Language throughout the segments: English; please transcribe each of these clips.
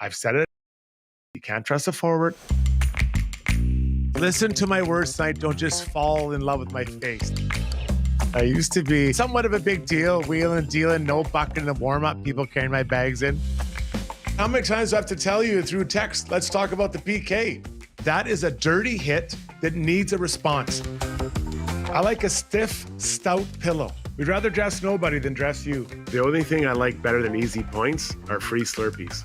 I've said it. You can't trust a forward. Listen to my words tonight. Don't just fall in love with my face. I used to be somewhat of a big deal, wheeling, dealing, no bucket in the warm-up, people carrying my bags in. How many times do I have to tell you through text, let's talk about the PK? That is a dirty hit that needs a response. I like a stiff, stout pillow. We'd rather dress nobody than dress you. The only thing I like better than easy points are free Slurpees.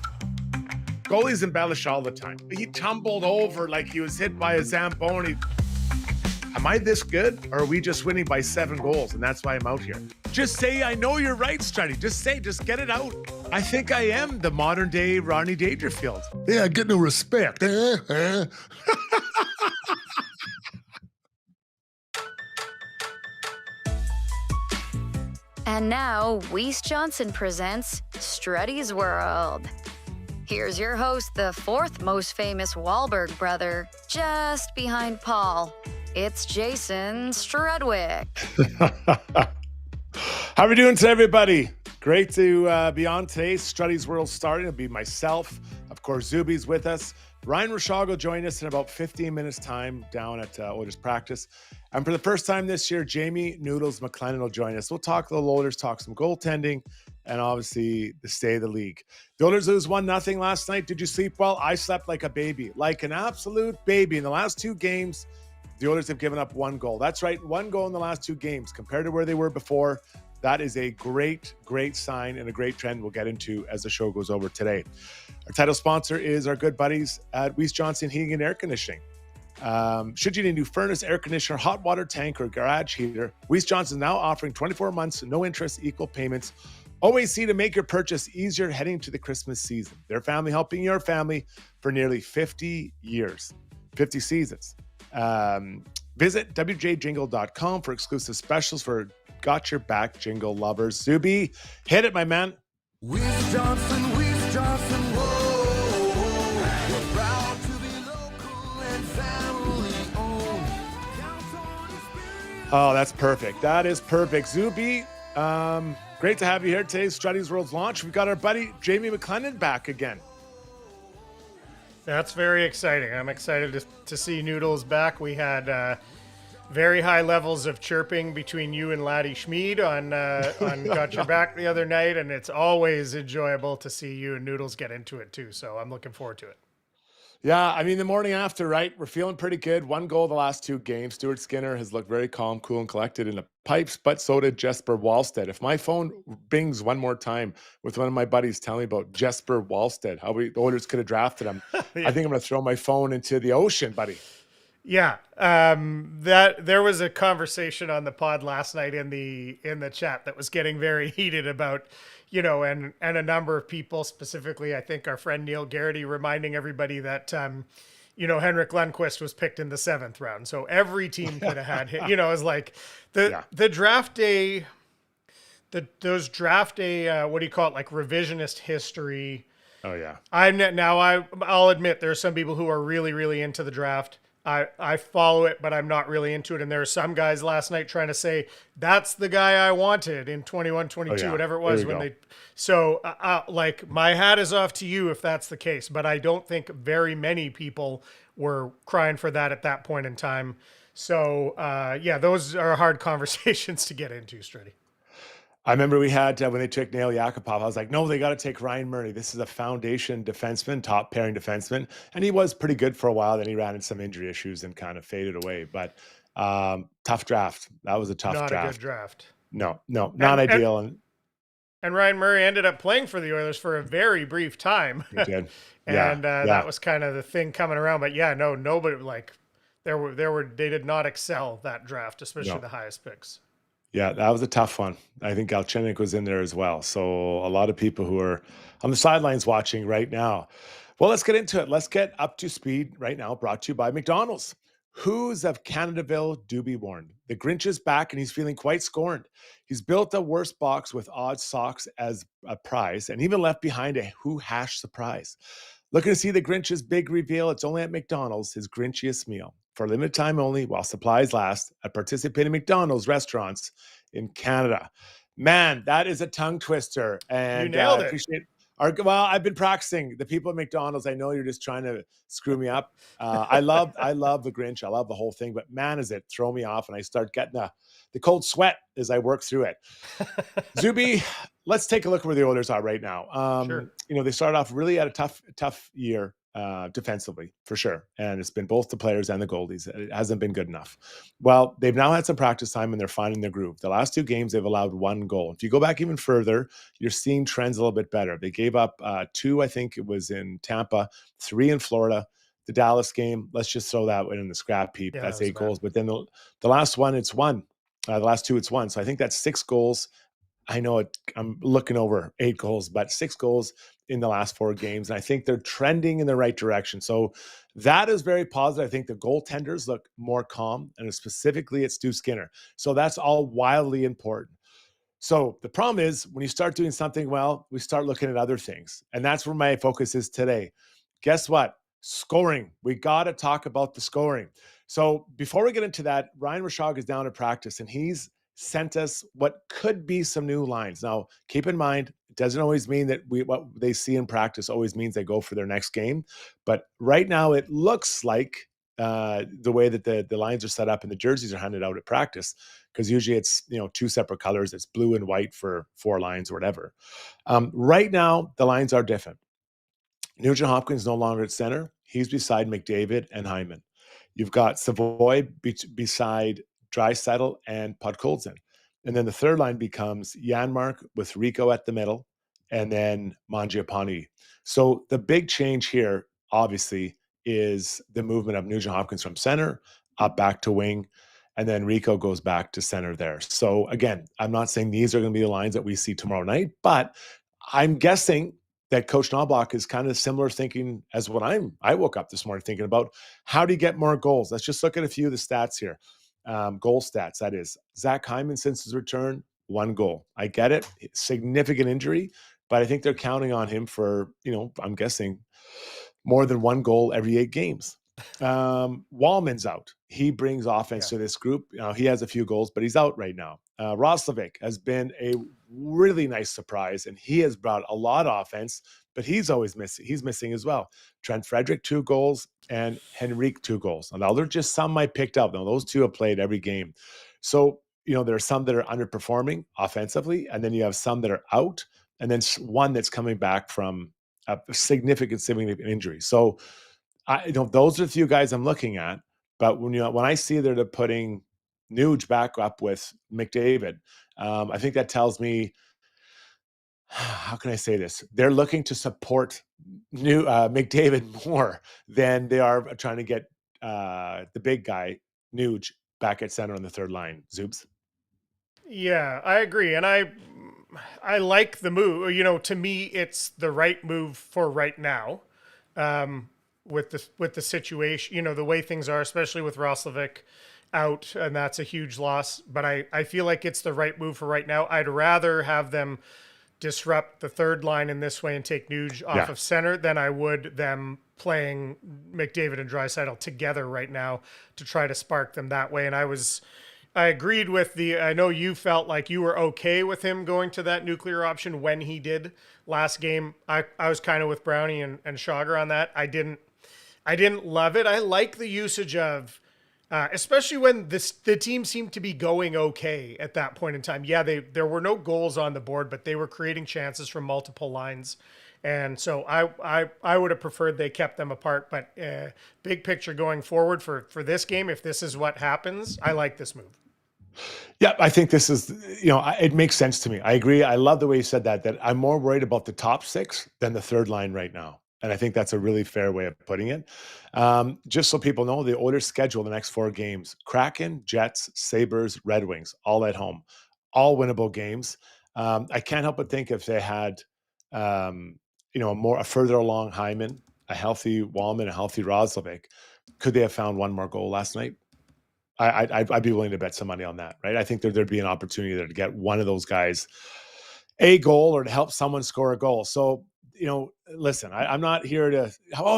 Goalies embellish all the time. He tumbled over like he was hit by a Zamboni. Am I this good, or are we just winning by 7 goals, and that's why I'm out here? Just say, I know you're right, Struddy. Just get it out. I think I am the modern-day Ronnie Dangerfield. Yeah, get no respect. And now, Weiss Johnson presents Struddy's World. Here's your host, the 4th most famous Wahlberg brother, just behind Paul. It's Jason Strudwick. How are we doing today, everybody? Great to be on today. Struddy's World starting. It'll be myself. Of course, Zubie's with us. Ryan Rishaug will join us in about 15 minutes' time down at Oilers practice. And for the first time this year, Jamie Noodles McLennan will join us. We'll talk a little Oilers, talk some goaltending, and obviously the state of the league. The Oilers lose 1-0 last night. Did you sleep well? I slept like a baby, like an absolute baby. In the last 2 games, the Oilers have given up 1 goal. That's right, 1 goal in the last 2 games compared to where they were before. That is a great, great sign and a great trend we'll get into as the show goes over today. Our title sponsor is our good buddies at Weiss Johnson Heating and Air Conditioning. Should you need a new furnace, air conditioner, hot water tank, or garage heater, Weiss Johnson is now offering 24 months, no interest, equal payments. OAC to make your purchase easier heading to the Christmas season. Their family helping your family for nearly 50 years, 50 seasons. Visit wjjingle.com for exclusive specials for Got Your Back Jingle lovers. Zubie, hit it, my man. Weiss Johnson, whoa. We're proud to be local and family owned. Oh, that's perfect. That is perfect. Zubie, great to have you here today. Struddy's World's launch. We've got our buddy Jamie McLennan back again. That's very exciting. I'm excited to see Noodles back. We had very high levels of chirping between you and Laddie Schmid on Got Your Back the other night, and it's always enjoyable to see you and Noodles get into it too. So I'm looking forward to it. Yeah, I mean, the morning after, right? We're feeling pretty good. 1 goal the last 2 games. Stuart Skinner has looked very calm, cool, and collected in the pipes, but so did Jesper Wallstedt. If my phone bings one more time with one of my buddies telling me about Jesper Wallstedt, how the Oilers could have drafted him, yeah. I think I'm going to throw my phone into the ocean, buddy. Yeah, that there was a conversation on the pod last night in the chat that was getting very heated about, and a number of people, specifically, I think our friend Neil Garrity, reminding everybody that, Henrik Lundqvist was picked in the 7th round. So every team could have had him, it was like the draft day, those draft day, what do you call it? Like revisionist history. Oh yeah. I'll admit there are some people who are really, really into the draft. I follow it, but I'm not really into it. And there are some guys last night trying to say, that's the guy I wanted in 21, 22, whatever it was when they, so like my hat is off to you if that's the case, but I don't think very many people were crying for that at that point in time. So those are hard conversations to get into, Struddy. I remember we had, when they took Nail Yakupov, I was like, no, they got to take Ryan Murray. This is a foundation defenseman, top pairing defenseman. And he was pretty good for a while. Then he ran into some injury issues and kind of faded away. But tough draft. That was a tough draft. Not a good draft. No, not ideal. And Ryan Murray ended up playing for the Oilers for a very brief time. He did. That was kind of the thing coming around. But nobody they did not excel that draft, especially the highest picks. Yeah, that was a tough one. I think Galchenyuk was in there as well. So a lot of people who are on the sidelines watching right now. Well, let's get into it. Let's get up to speed right now, brought to you by McDonald's. Who's of Canadaville do be warned? The Grinch is back and he's feeling quite scorned. He's built a worse box with odd socks as a prize and even left behind a Who Hash surprise. Looking to see the Grinch's big reveal? It's only at McDonald's, his Grinchiest meal. For a limited time only, while supplies last, at participating McDonald's restaurants in Canada. Man, that is a tongue twister. And you nailed it. Well, I've been practicing. The people at McDonald's, I know you're just trying to screw me up. I love the Grinch. I love the whole thing, but man, is it throw me off, and I start getting the cold sweat as I work through it. Zubie, let's take a look where the Oilers are right now. Sure. They started off really at a tough year defensively, for sure. And it's been both the players and the goalies. It hasn't been good enough. Well, they've now had some practice time and they're finding their groove. The last 2 games, they've allowed 1 goal. If you go back even further, you're seeing trends a little bit better. They gave up 2, I think it was in Tampa, 3 in Florida. The Dallas game, let's just throw that one in the scrap heap. Yeah, that's that was 8 goals. But then the last one, it's 1. The last 2, it's 1. So I think that's 6 goals. I know I'm looking over 8 goals, but 6 goals in the last 4 games. And I think they're trending in the right direction. So that is very positive. I think the goaltenders look more calm, and specifically it's Stu Skinner. So that's all wildly important. So the problem is when you start doing something well, we start looking at other things. And that's where my focus is today. Guess what? Scoring. We got to talk about the scoring. So before we get into that, Ryan Rishaug is down at practice, and he's sent us what could be some new lines. Now, keep in mind, it doesn't always mean that what they see in practice always means they go for their next game. But right now, it looks like the way that the lines are set up and the jerseys are handed out at practice, because usually it's 2 separate colors. It's blue and white for 4 lines or whatever. Right now, the lines are different. Nugent Hopkins no longer at center. He's beside McDavid and Hyman. You've got Savoy beside Draisaitl and Podkolzin. And then the third line becomes Janmark with Rico at the middle, and then Mangiapane. So the big change here, obviously, is the movement of Nugent Hopkins from center up back to wing, and then Rico goes back to center there. So again, I'm not saying these are going to be the lines that we see tomorrow night, but I'm guessing that Coach Knobloch is kind of similar thinking as what I woke up this morning thinking about. How do you get more goals? Let's just look at a few of the stats here. Goal stats, that is. Zach Hyman, since his return, 1 goal. I get it. Significant injury, but I think they're counting on him for, I'm guessing more than 1 goal every 8 games. Wallman's out. He brings offense to this group. He has a few goals, but he's out right now. Roslovic has been a really nice surprise, and he has brought a lot of offense, but he's always missing. He's missing as well. Trent Frederick, 2 goals, and Henrique, 2 goals. Now, they're just some I picked up. Now, those 2 have played every game. So, there are some that are underperforming offensively, and then you have some that are out, and then one that's coming back from a significant injury. So, those are the few guys I'm looking at. But when I see that they're putting Nuge back up with McDavid, I think that tells me, how can I say this? They're looking to support McDavid more than they are trying to get the big guy Nuge back at center on the third line. Zoobs. Yeah, I agree, and I like the move. To me, it's the right move for right now. With the situation, the way things are, especially with Roslovic out, and that's a huge loss. But I feel like it's the right move for right now. I'd rather have them disrupt the third line in this way and take Nuge off of center than I would them playing McDavid and Draisaitl together right now to try to spark them that way. And I agreed with I know you felt like you were okay with him going to that nuclear option when he did last game. I was kind of with Brownie and Schauger on that. I didn't love it. I like the usage of, especially when the team seemed to be going okay at that point in time. Yeah, there were no goals on the board, but they were creating chances from multiple lines. And so I would have preferred they kept them apart. But big picture going forward for this game, if this is what happens, I like this move. Yeah, I think this is, it makes sense to me. I agree. I love the way you said that I'm more worried about the top 6 than the third line right now. And I think that's a really fair way of putting it. Just so people know, the Oilers schedule the next 4 games: Kraken, Jets, Sabres, Red Wings, all at home, all winnable games. I can't help but think if they had, a further along Hyman, a healthy Wallman, a healthy Roslovic, could they have found 1 more goal last night? I'd be willing to bet some money on that, right? I think there'd be an opportunity there to get one of those guys a goal or to help someone score a goal. So, listen, I'm not here to,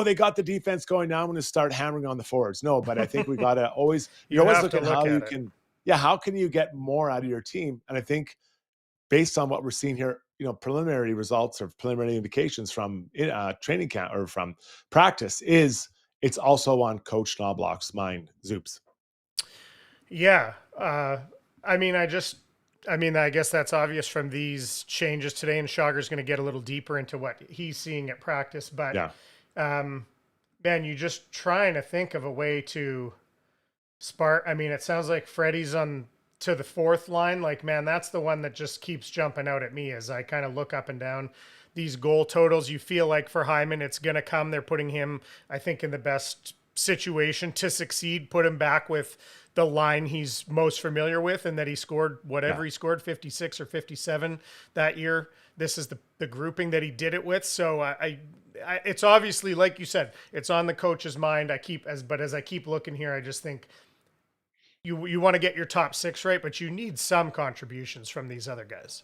they got the defense going now, I'm going to start hammering on the forwards. No, but I think we got to always, you always look at how you can, how can you get more out of your team? And I think based on what we're seeing here preliminary results or preliminary indications from training camp or from practice is it's also on Coach Knobloch's mind, Zoops. Yeah. I mean, I guess that's obvious from these changes today, and Schauger's going to get a little deeper into what he's seeing at practice. But, man, you just trying to think of a way to spark. I mean, it sounds like Freddie's on to the fourth line. Like, man, that's the one that just keeps jumping out at me as I kind of look up and down these goal totals. You feel like for Hyman, it's going to come. They're putting him, I think, in the best situation to succeed, put him back with the line he's most familiar with, and that he scored whatever he scored, 56 or 57 that year. This is the grouping that he did it with. So I it's obviously, like you said, it's on the coach's mind. But as I keep looking here, I just think you want to get your top six right, but you need some contributions from these other guys.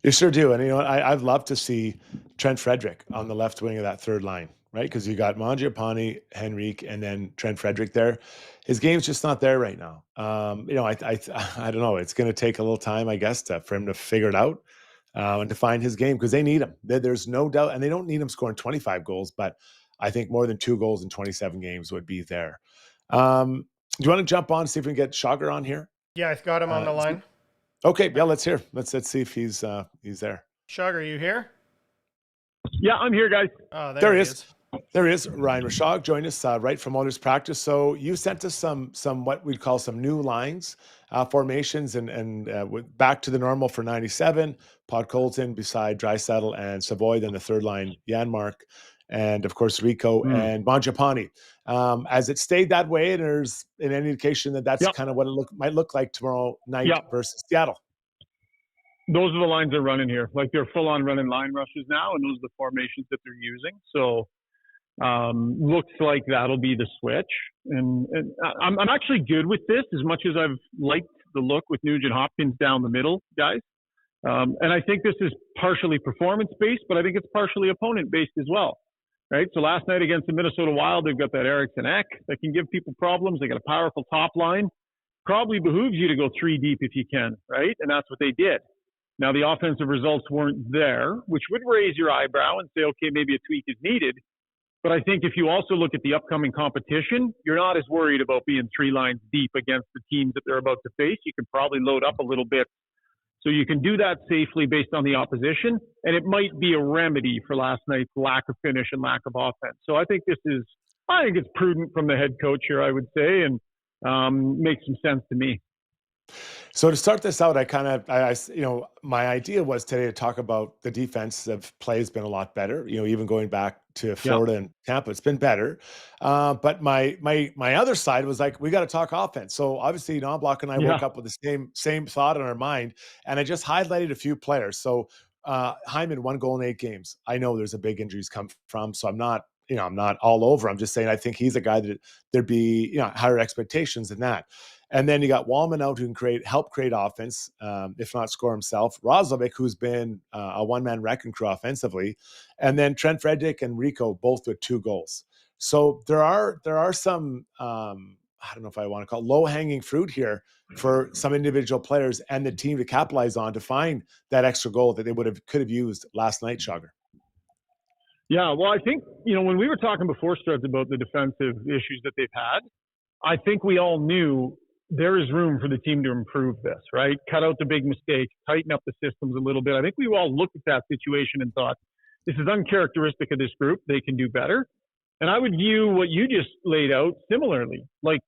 You sure do. And, I'd love to see Trent Frederick on the left wing of that third line, right? Because you got Mangiapane, Henrique, and then Trent Frederick there. His game's just not there right now. I don't know. It's going to take a little time, I guess, for him to figure it out and to find his game, because they need him. There's no doubt. And they don't need him scoring 25 goals, but I think more than 2 goals in 27 games would be there. Do you want to jump on, see if we can get Schauger on here? Yeah, I've got him on the line. Okay, yeah, let's hear. Let's see if he's there. Schauger, are you here? Yeah, I'm here, guys. Oh, there he is. There he is. Ryan Rishaug joined us right from Oilers practice. So you sent us some what we'd call some new lines, formations, and back to the normal for 97. Podkolzin beside Draisaitl and Savoy. Then the third line, Janmark, and of course Rico and Mangiapane. As it stayed that way, and there's an indication that that's kind of what it might look like tomorrow night versus Seattle. Those are the lines they're running here. Like, they're full on running line rushes now, and those are the formations that they're using. So looks like that'll be the switch. And I'm actually good with this, as much as I've liked the look with Nugent Hopkins down the middle, guys. And I think this is partially performance-based, but I think it's partially opponent-based as well. Right? So last night against the Minnesota Wild, they've got that Eriksson Ek that can give people problems. They got a powerful top line. Probably behooves you to go 3 deep if you can, right? And that's what they did. Now, the offensive results weren't there, which would raise your eyebrow and say, okay, maybe a tweak is needed. But I think if you also look at the upcoming competition, you're not as worried about being 3 lines deep against the teams that they're about to face. You can probably load up a little bit. So you can do that safely based on the opposition, and it might be a remedy for last night's lack of finish and lack of offense. So I think it's prudent from the head coach here, I would say, and makes some sense to me. So to start this out, my idea was today to talk about the defensive play has been a lot better. Even going back to Florida and Tampa, it's been better. But my other side was like, we got to talk offense. So obviously, Knobloch and I woke up with the same thought in our mind, and I just highlighted a few players. So Hyman, 1 goal in 8 games. I know there's a big injuries come from, so I'm not all over. I'm just saying I think he's a guy that there'd be higher expectations than that. And then you got Wallman out who can help create offense, if not score himself. Roslovic, who's been a one-man wrecking crew offensively, and then Trent Frederick and Rico both with 2 goals. So there are some I don't know if I want to call it low-hanging fruit here for some individual players and the team to capitalize on to find that extra goal that they could have used last night, Schauger. Yeah, well, I think when we were talking before, Struds, about the defensive issues that they've had, I think we all knew there is room for the team to improve this, right? Cut out the big mistakes, tighten up the systems a little bit. I think we all looked at that situation and thought, this is uncharacteristic of this group. They can do better. And I would view what you just laid out similarly. Like,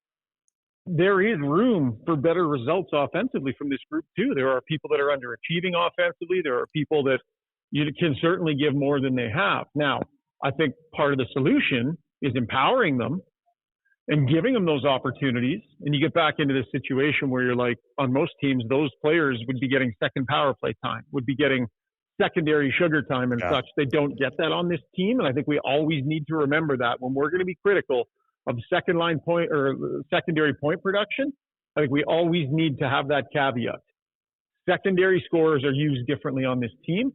there is room for better results offensively from this group too. There are people that are underachieving offensively. There are people that you can certainly give more than they have. Now, I think part of the solution is empowering them and giving them those opportunities. And you get back into this situation where you're like, on most teams, those players would be getting second power play time, would be getting secondary sugar time and such. They don't get that on this team. And I think we always need to remember that when we're going to be critical of second line point or secondary point production. I think we always need to have that caveat. Secondary scorers are used differently on this team,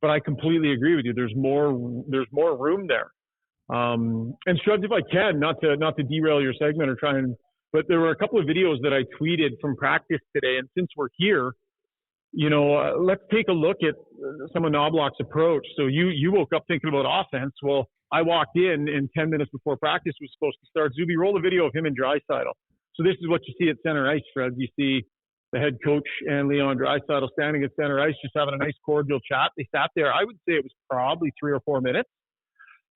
but I completely agree with you. There's more room there. And Struds, if I can, not to derail your segment but there were a couple of videos that I tweeted from practice today. And since we're here, let's take a look at some of Knobloch's approach. So you woke up thinking about offense. Well, I walked in 10 minutes before practice was supposed to start. Zubie, roll a video of him and Draisaitl. So this is what you see at center ice, Fred. You see the head coach and Leon Draisaitl standing at center ice, just having a nice cordial chat. They sat there. I would say it was probably 3 or 4 minutes,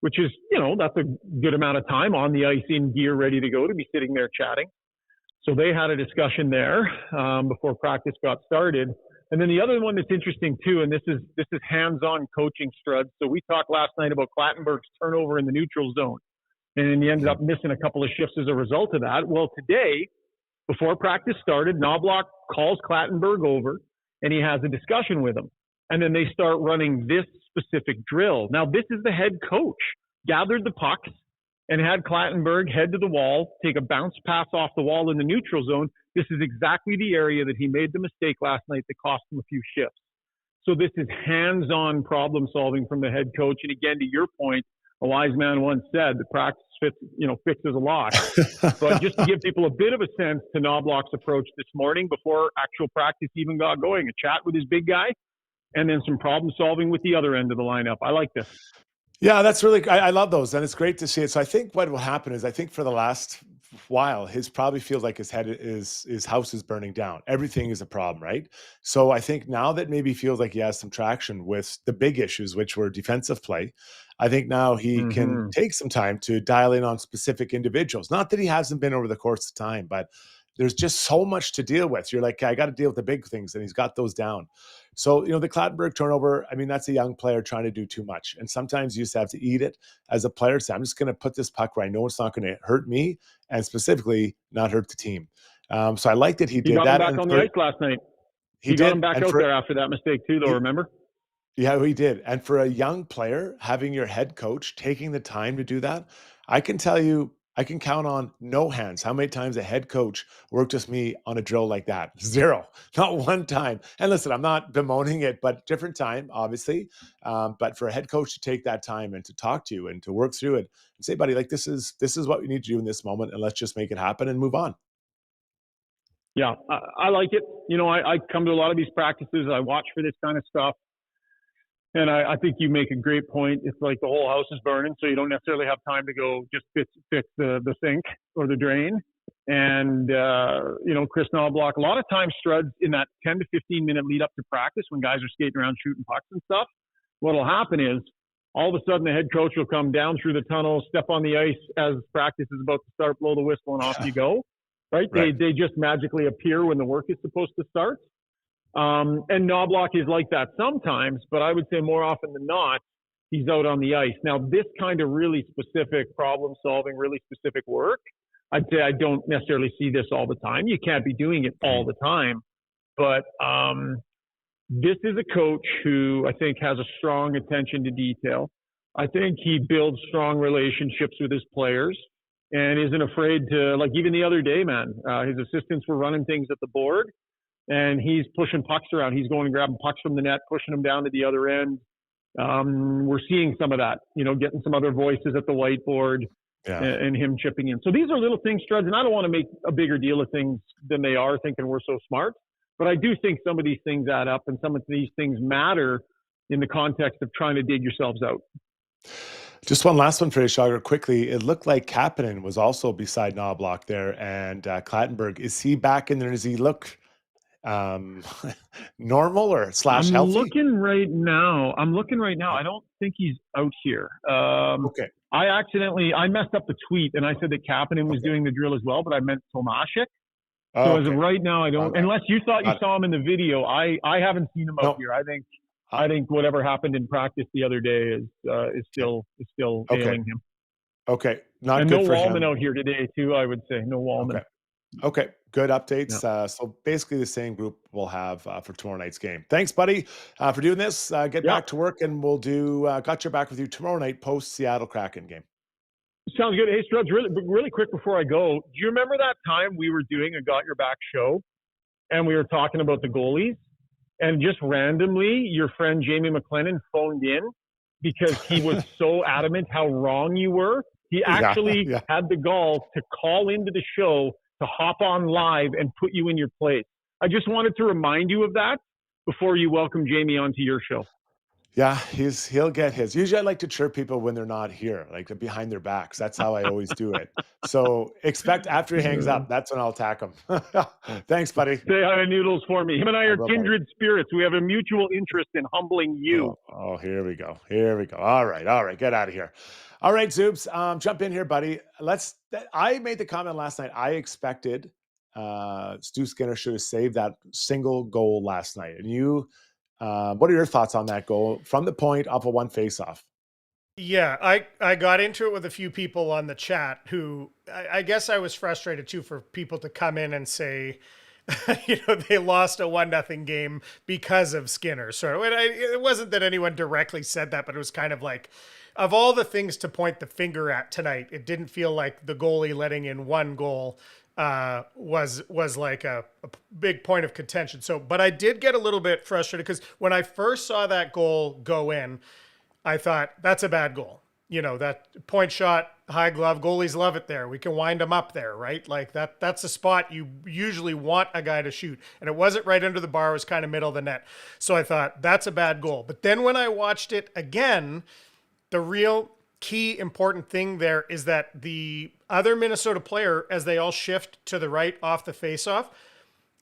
which is, that's a good amount of time on the ice in gear, ready to go, to be sitting there chatting. So they had a discussion there before practice got started. And then the other one that's interesting too, and this is hands-on coaching, Strud. So we talked last night about Clattenburg's turnover in the neutral zone, and he ended up missing a couple of shifts as a result of that. Well, today, before practice started, Knobloch calls Clattenburg over, and he has a discussion with him. And then they start running this specific drill. Now, this is the head coach gathered the pucks and had Clattenburg head to the wall, take a bounce pass off the wall in the neutral zone. This is exactly the area that he made the mistake last night that cost him a few shifts. So this is hands-on problem solving from the head coach. And again, to your point, a wise man once said, the practice fixes a lot. But just to give people a bit of a sense to Knobloch's approach this morning before actual practice even got going, a chat with his big guy, and then some problem solving with the other end of the lineup. I like this. Yeah, that's really, I love those. And it's great to see it. So I think what will happen is, I think for the last while, his probably feels like his house is burning down. Everything is a problem, right? So I think now that maybe feels like he has some traction with the big issues, which were defensive play, I think now he can take some time to dial in on specific individuals. Not that he hasn't been over the course of time, but there's just so much to deal with. You're like, I got to deal with the big things, and he's got those down. So, the Clattenburg turnover, I mean, that's a young player trying to do too much. And sometimes you just have to eat it as a player. Say, I'm just going to put this puck where I know it's not going to hurt me, and specifically not hurt the team. So I like that he did that. He got him back on the ice last night. He got him back out there after that mistake too, though, remember? Yeah, he did. And for a young player, having your head coach taking the time to do that, I can tell you, I can count on no hands how many times a head coach worked with me on a drill like that. 0, not one time. And listen, I'm not bemoaning it, but different time, obviously. But for a head coach to take that time and to talk to you and to work through it and say, buddy, like this is what we need to do in this moment, and let's just make it happen and move on. Yeah, I like it. I come to a lot of these practices. I watch for this kind of stuff. And I think you make a great point. It's like the whole house is burning, so you don't necessarily have time to go just fix the sink or the drain. And, Chris Knobloch, a lot of times Struds in that 10 to 15 minute lead up to practice when guys are skating around shooting pucks and stuff, what will happen is all of a sudden the head coach will come down through the tunnel, step on the ice as practice is about to start, blow the whistle, and off you go. Right? They just magically appear when the work is supposed to start. And Knobloch is like that sometimes, but I would say more often than not, he's out on the ice. Now, this kind of really specific problem solving, really specific work, I'd say I don't necessarily see this all the time. You can't be doing it all the time, but this is a coach who I think has a strong attention to detail. I think he builds strong relationships with his players and isn't afraid to, like even the other day, man, his assistants were running things at the board. And he's pushing pucks around. He's going and grabbing pucks from the net, pushing them down to the other end. We're seeing some of that, getting some other voices at the whiteboard and him chipping in. So these are little things, Struds, and I don't want to make a bigger deal of things than they are, thinking we're so smart. But I do think some of these things add up, and some of these things matter in the context of trying to dig yourselves out. Just one last one for Rishaug quickly. It looked like Kapanen was also beside Knobloch there, and Clattenburg. Is he back in there? Does he look normal or / healthy? I'm looking right now. I don't think he's out here. Okay. I messed up the tweet and I said that Kapanen was doing the drill as well, but I meant Tomášek. So as of right now, I don't. Unless you thought you saw him in the video, I haven't seen him out here. I think whatever happened in practice the other day is still ailing him. Okay, not and good no for Wallman him. out here today too. I would say no Wallman. Okay, good updates. Yeah. So basically the same group we'll have for tomorrow night's game. Thanks, buddy, for doing this. Get back to work, and we'll do Got Your Back with you tomorrow night post Seattle Kraken game. Sounds good. Hey, Struds, really quick before I go, do you remember that time we were doing a Got Your Back show and we were talking about the goalies? And just randomly, your friend Jamie McLennan phoned in because he was so adamant how wrong you were. He actually had the gall to call into the show to hop on live and put you in your place. I just wanted to remind you of that before you welcome Jamie onto your show. Yeah, he'll get his. Usually I like to chirp people when they're not here, like behind their backs. That's how I always do it. So expect after he hangs up, that's when I'll attack him. Thanks, buddy. Say hi to Noodles for me. Him and I are will, kindred spirits. We have a mutual interest in humbling you. Oh, here we go. Here we go. All right. Get out of here. All right, Zubes, jump in here, buddy. I made the comment last night. I expected Stu Skinner should have saved that single goal last night. And you, what are your thoughts on that goal from the point off of one faceoff? Yeah, I got into it with a few people on the chat who I guess I was frustrated too for people to come in and say, they lost a 1-0 game because of Skinner. So it wasn't that anyone directly said that, but it was kind of like, of all the things to point the finger at tonight, it didn't feel like the goalie letting in one goal was like a big point of contention. So, but I did get a little bit frustrated because when I first saw that goal go in, I thought that's a bad goal. That point shot, high glove, goalies love it there. We can wind them up there, right? Like that's a spot you usually want a guy to shoot. And it wasn't right under the bar, it was kind of middle of the net. So I thought that's a bad goal. But then when I watched it again, the real key important thing there is that the other Minnesota player, as they all shift to the right off the faceoff,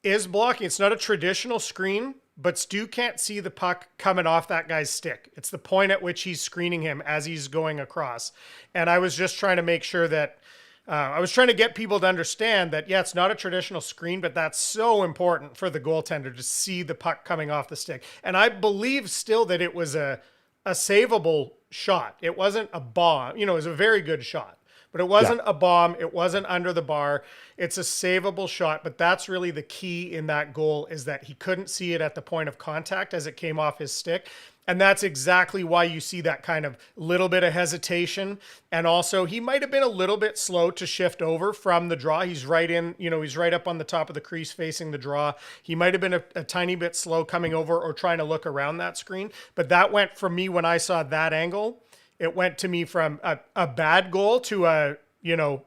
is blocking. It's not a traditional screen, but Stu can't see the puck coming off that guy's stick. It's the point at which he's screening him as he's going across. And I was just trying to make sure that I was trying to get people to understand that, yeah, it's not a traditional screen, but that's so important for the goaltender to see the puck coming off the stick. And I believe still that it was a savable shot. It wasn't a bomb. It was a very good shot. But it wasn't a bomb. It wasn't under the bar. It's a savable shot. But that's really the key in that goal, is that he couldn't see it at the point of contact as it came off his stick. And that's exactly why you see that kind of little bit of hesitation. And also, he might have been a little bit slow to shift over from the draw. He's right in, he's right up on the top of the crease facing the draw. He might have been a tiny bit slow coming over or trying to look around that screen. But that went from me when I saw that angle. It went to me from a bad goal to a,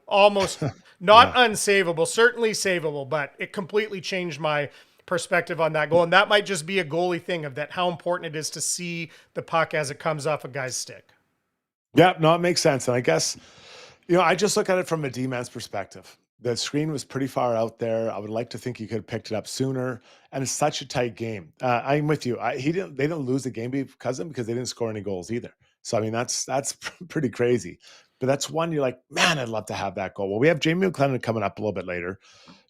almost not unsavable, certainly savable, but it completely changed my perspective on that goal. And that might just be a goalie thing of that, how important it is to see the puck as it comes off a guy's stick. Yeah, no, it makes sense. And I guess, I just look at it from a D-man's perspective. The screen was pretty far out there. I would like to think he could have picked it up sooner. And it's such a tight game. I'm with you. They didn't lose the game because they didn't score any goals either. So, I mean, that's pretty crazy. But that's one you're like, man, I'd love to have that goal. Well, we have Jamie McLennan coming up a little bit later,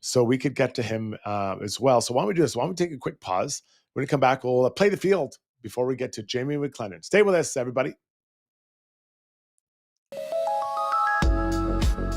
so we could get to him as well. So why don't we do this? Why don't we take a quick pause? When we come back, we'll play the field before we get to Jamie McLennan. Stay with us, everybody.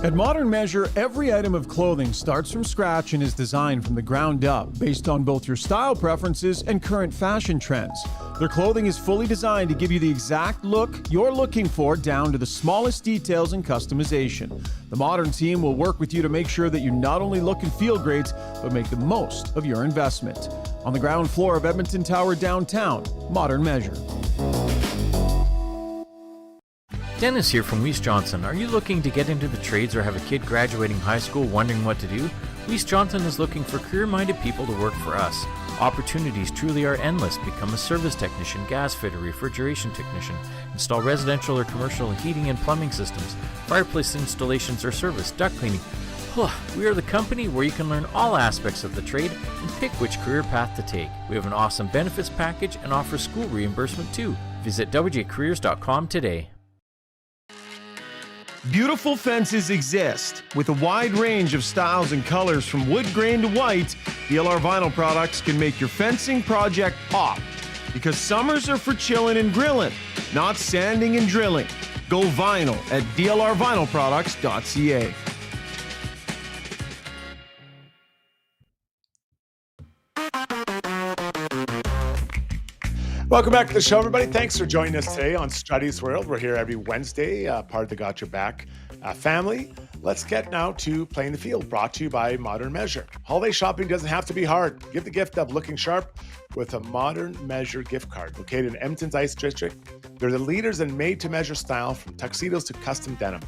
At Modern Measure, every item of clothing starts from scratch and is designed from the ground up, based on both your style preferences and current fashion trends. Their clothing is fully designed to give you the exact look you're looking for, down to the smallest details and customization. The Modern team will work with you to make sure that you not only look and feel great, but make the most of your investment. On the ground floor of Edmonton Tower downtown, Modern Measure. Dennis here from Weiss Johnson. Are you looking to get into the trades or have a kid graduating high school wondering what to do? Weiss Johnson is looking for career-minded people to work for us. Opportunities truly are endless. Become a service technician, gas fitter, refrigeration technician, install residential or commercial heating and plumbing systems, fireplace installations or service, duct cleaning. We are the company where you can learn all aspects of the trade and pick which career path to take. We have an awesome benefits package and offer school reimbursement too. Visit wjcareers.com today. Beautiful fences exist. With a wide range of styles and colors from wood grain to white, DLR Vinyl products can make your fencing project pop. Because summers are for chilling and grilling, not sanding and drilling. Go vinyl at dlrvinylproducts.ca. Welcome back to the show, everybody. Thanks for joining us today on Struddy's World. We're here every Wednesday, part of the Got Your Back family. Let's get now to Playing the Field, brought to you by Modern Measure. Holiday shopping doesn't have to be hard. Give the gift of looking sharp with a Modern Measure gift card. Located in Edmonton's Ice District, they're the leaders in made-to-measure style, from tuxedos to custom denim.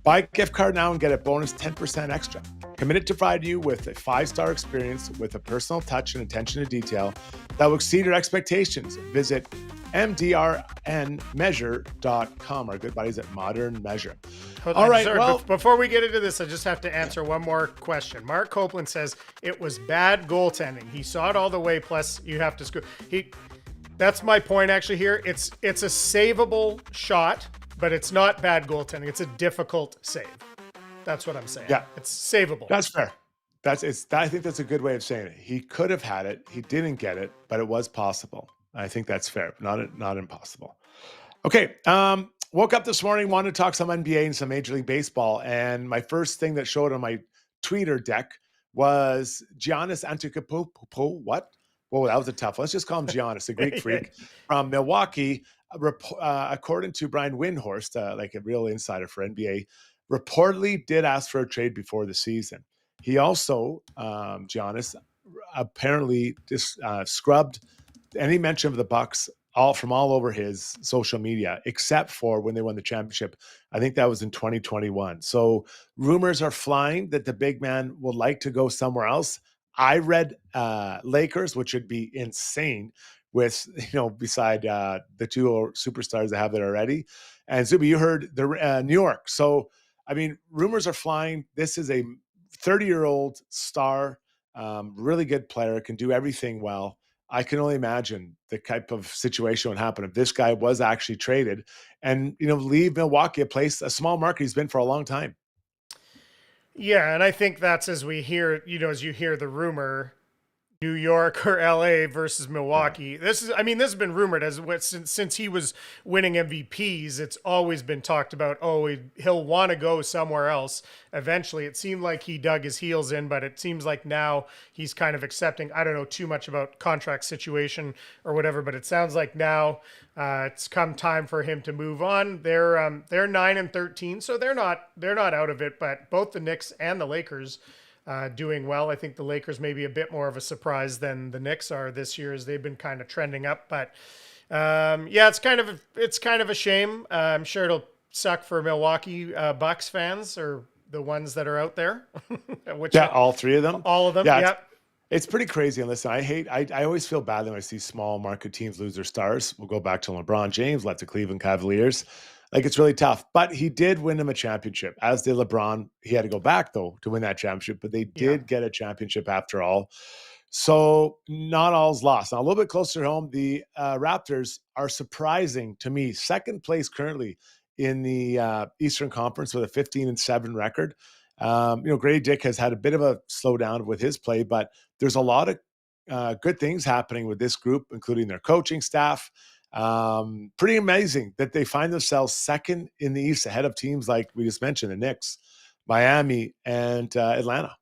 Buy a gift card now and get a bonus 10% extra. Committed to provide you with a 5-star experience with a personal touch and attention to detail that will exceed your expectations. Visit mdrnmeasure.com. Our good buddies at Modern Measure. All right, Sorry, well, before we get into this, I just have to answer one more question. Mark Copeland says it was bad goaltending. He saw it all the way, plus you have to score. That's my point actually here. It's a savable shot, but it's not bad goaltending. It's a difficult save. That's what I'm saying. Yeah. It's savable. That's fair. I think that's a good way of saying it. He could have had it. He didn't get it, but it was possible. I think that's fair. Not impossible. Okay. Woke up this morning, wanted to talk some NBA and some Major League Baseball. And my first thing that showed on my tweeter deck was Giannis Antetokounmpo. What? Whoa, that was a tough one. Let's just call him Giannis, a Greek freak from Milwaukee. According to Brian Windhorst, like a real insider for NBA, reportedly did ask for a trade before the season. He also, Giannis, apparently just scrubbed any mention of the Bucks from all over his social media, except for when they won the championship. I think that was in 2021. So rumors are flying that the big man would like to go somewhere else. I read Lakers, which would be insane with, beside the two superstars that have it already. And Zubie, you heard the New York. So, I mean, rumors are flying. This is a 30-year-old star, really good player, can do everything well. I can only imagine the type of situation would happen if this guy was actually traded and, leave Milwaukee, a small market he's been for a long time. Yeah, and I think that's as we hear, as you hear the rumor, New York or LA versus Milwaukee. Yeah. This has been rumored since he was winning MVPs. It's always been talked about, he'll want to go somewhere else. Eventually, it seemed like he dug his heels in, but it seems like now he's kind of accepting. I don't know too much about contract situation or whatever, but it sounds like now it's come time for him to move on. They're 9-13, so they're not out of it. But both the Knicks and the Lakers doing well. I think the Lakers may be a bit more of a surprise than the Knicks are this year, as they've been kind of trending up. But it's kind of a shame. I'm sure it'll suck for Milwaukee Bucks fans, or the ones that are out there. All three of them. All of them. Yeah. It's pretty crazy. And listen, I always feel bad when I see small market teams lose their stars. We'll go back to LeBron James, led to Cleveland Cavaliers. Like, it's really tough, but he did win him a championship, as did LeBron. He had to go back though to win that championship, but they did get a championship after all. So not all's lost. Now, a little bit closer to home, the Raptors are surprising to me. Second place currently in the Eastern Conference with a 15-7 record. Grady Dick has had a bit of a slowdown with his play, but there's a lot of good things happening with this group, including their coaching staff. Pretty amazing that they find themselves second in the East, ahead of teams like we just mentioned, the Knicks, Miami, and Atlanta.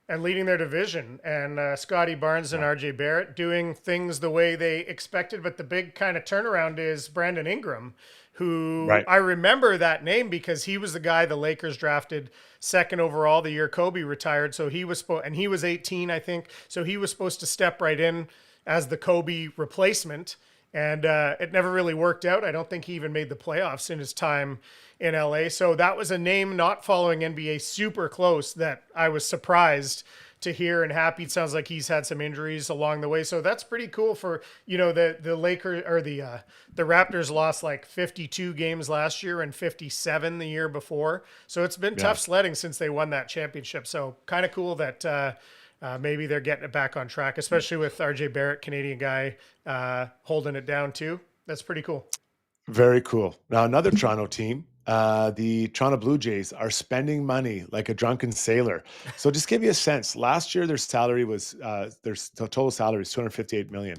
And leading their division. And Scotty Barnes and RJ Barrett doing things the way they expected. But the big kind of turnaround is Brandon Ingram, who I remember that name because he was the guy the Lakers drafted second overall the year Kobe retired. So he was and he was 18, I think. So he was supposed to step right in as the Kobe replacement. And it never really worked out. I don't think he even made the playoffs in his time in LA. So that was a name not following NBA super close that I was surprised to hear and happy. It sounds like he's had some injuries along the way. So that's pretty cool for, the Lakers, or the Raptors lost like 52 games last year and 57 the year before. So it's been tough sledding since they won that championship. So kind of cool that maybe they're getting it back on track, especially with RJ Barrett, Canadian guy, holding it down too. That's pretty cool. Very cool. Now, another Toronto team, the Toronto Blue Jays, are spending money like a drunken sailor. So just give you a sense, last year their salary was, their total salary was $258 million.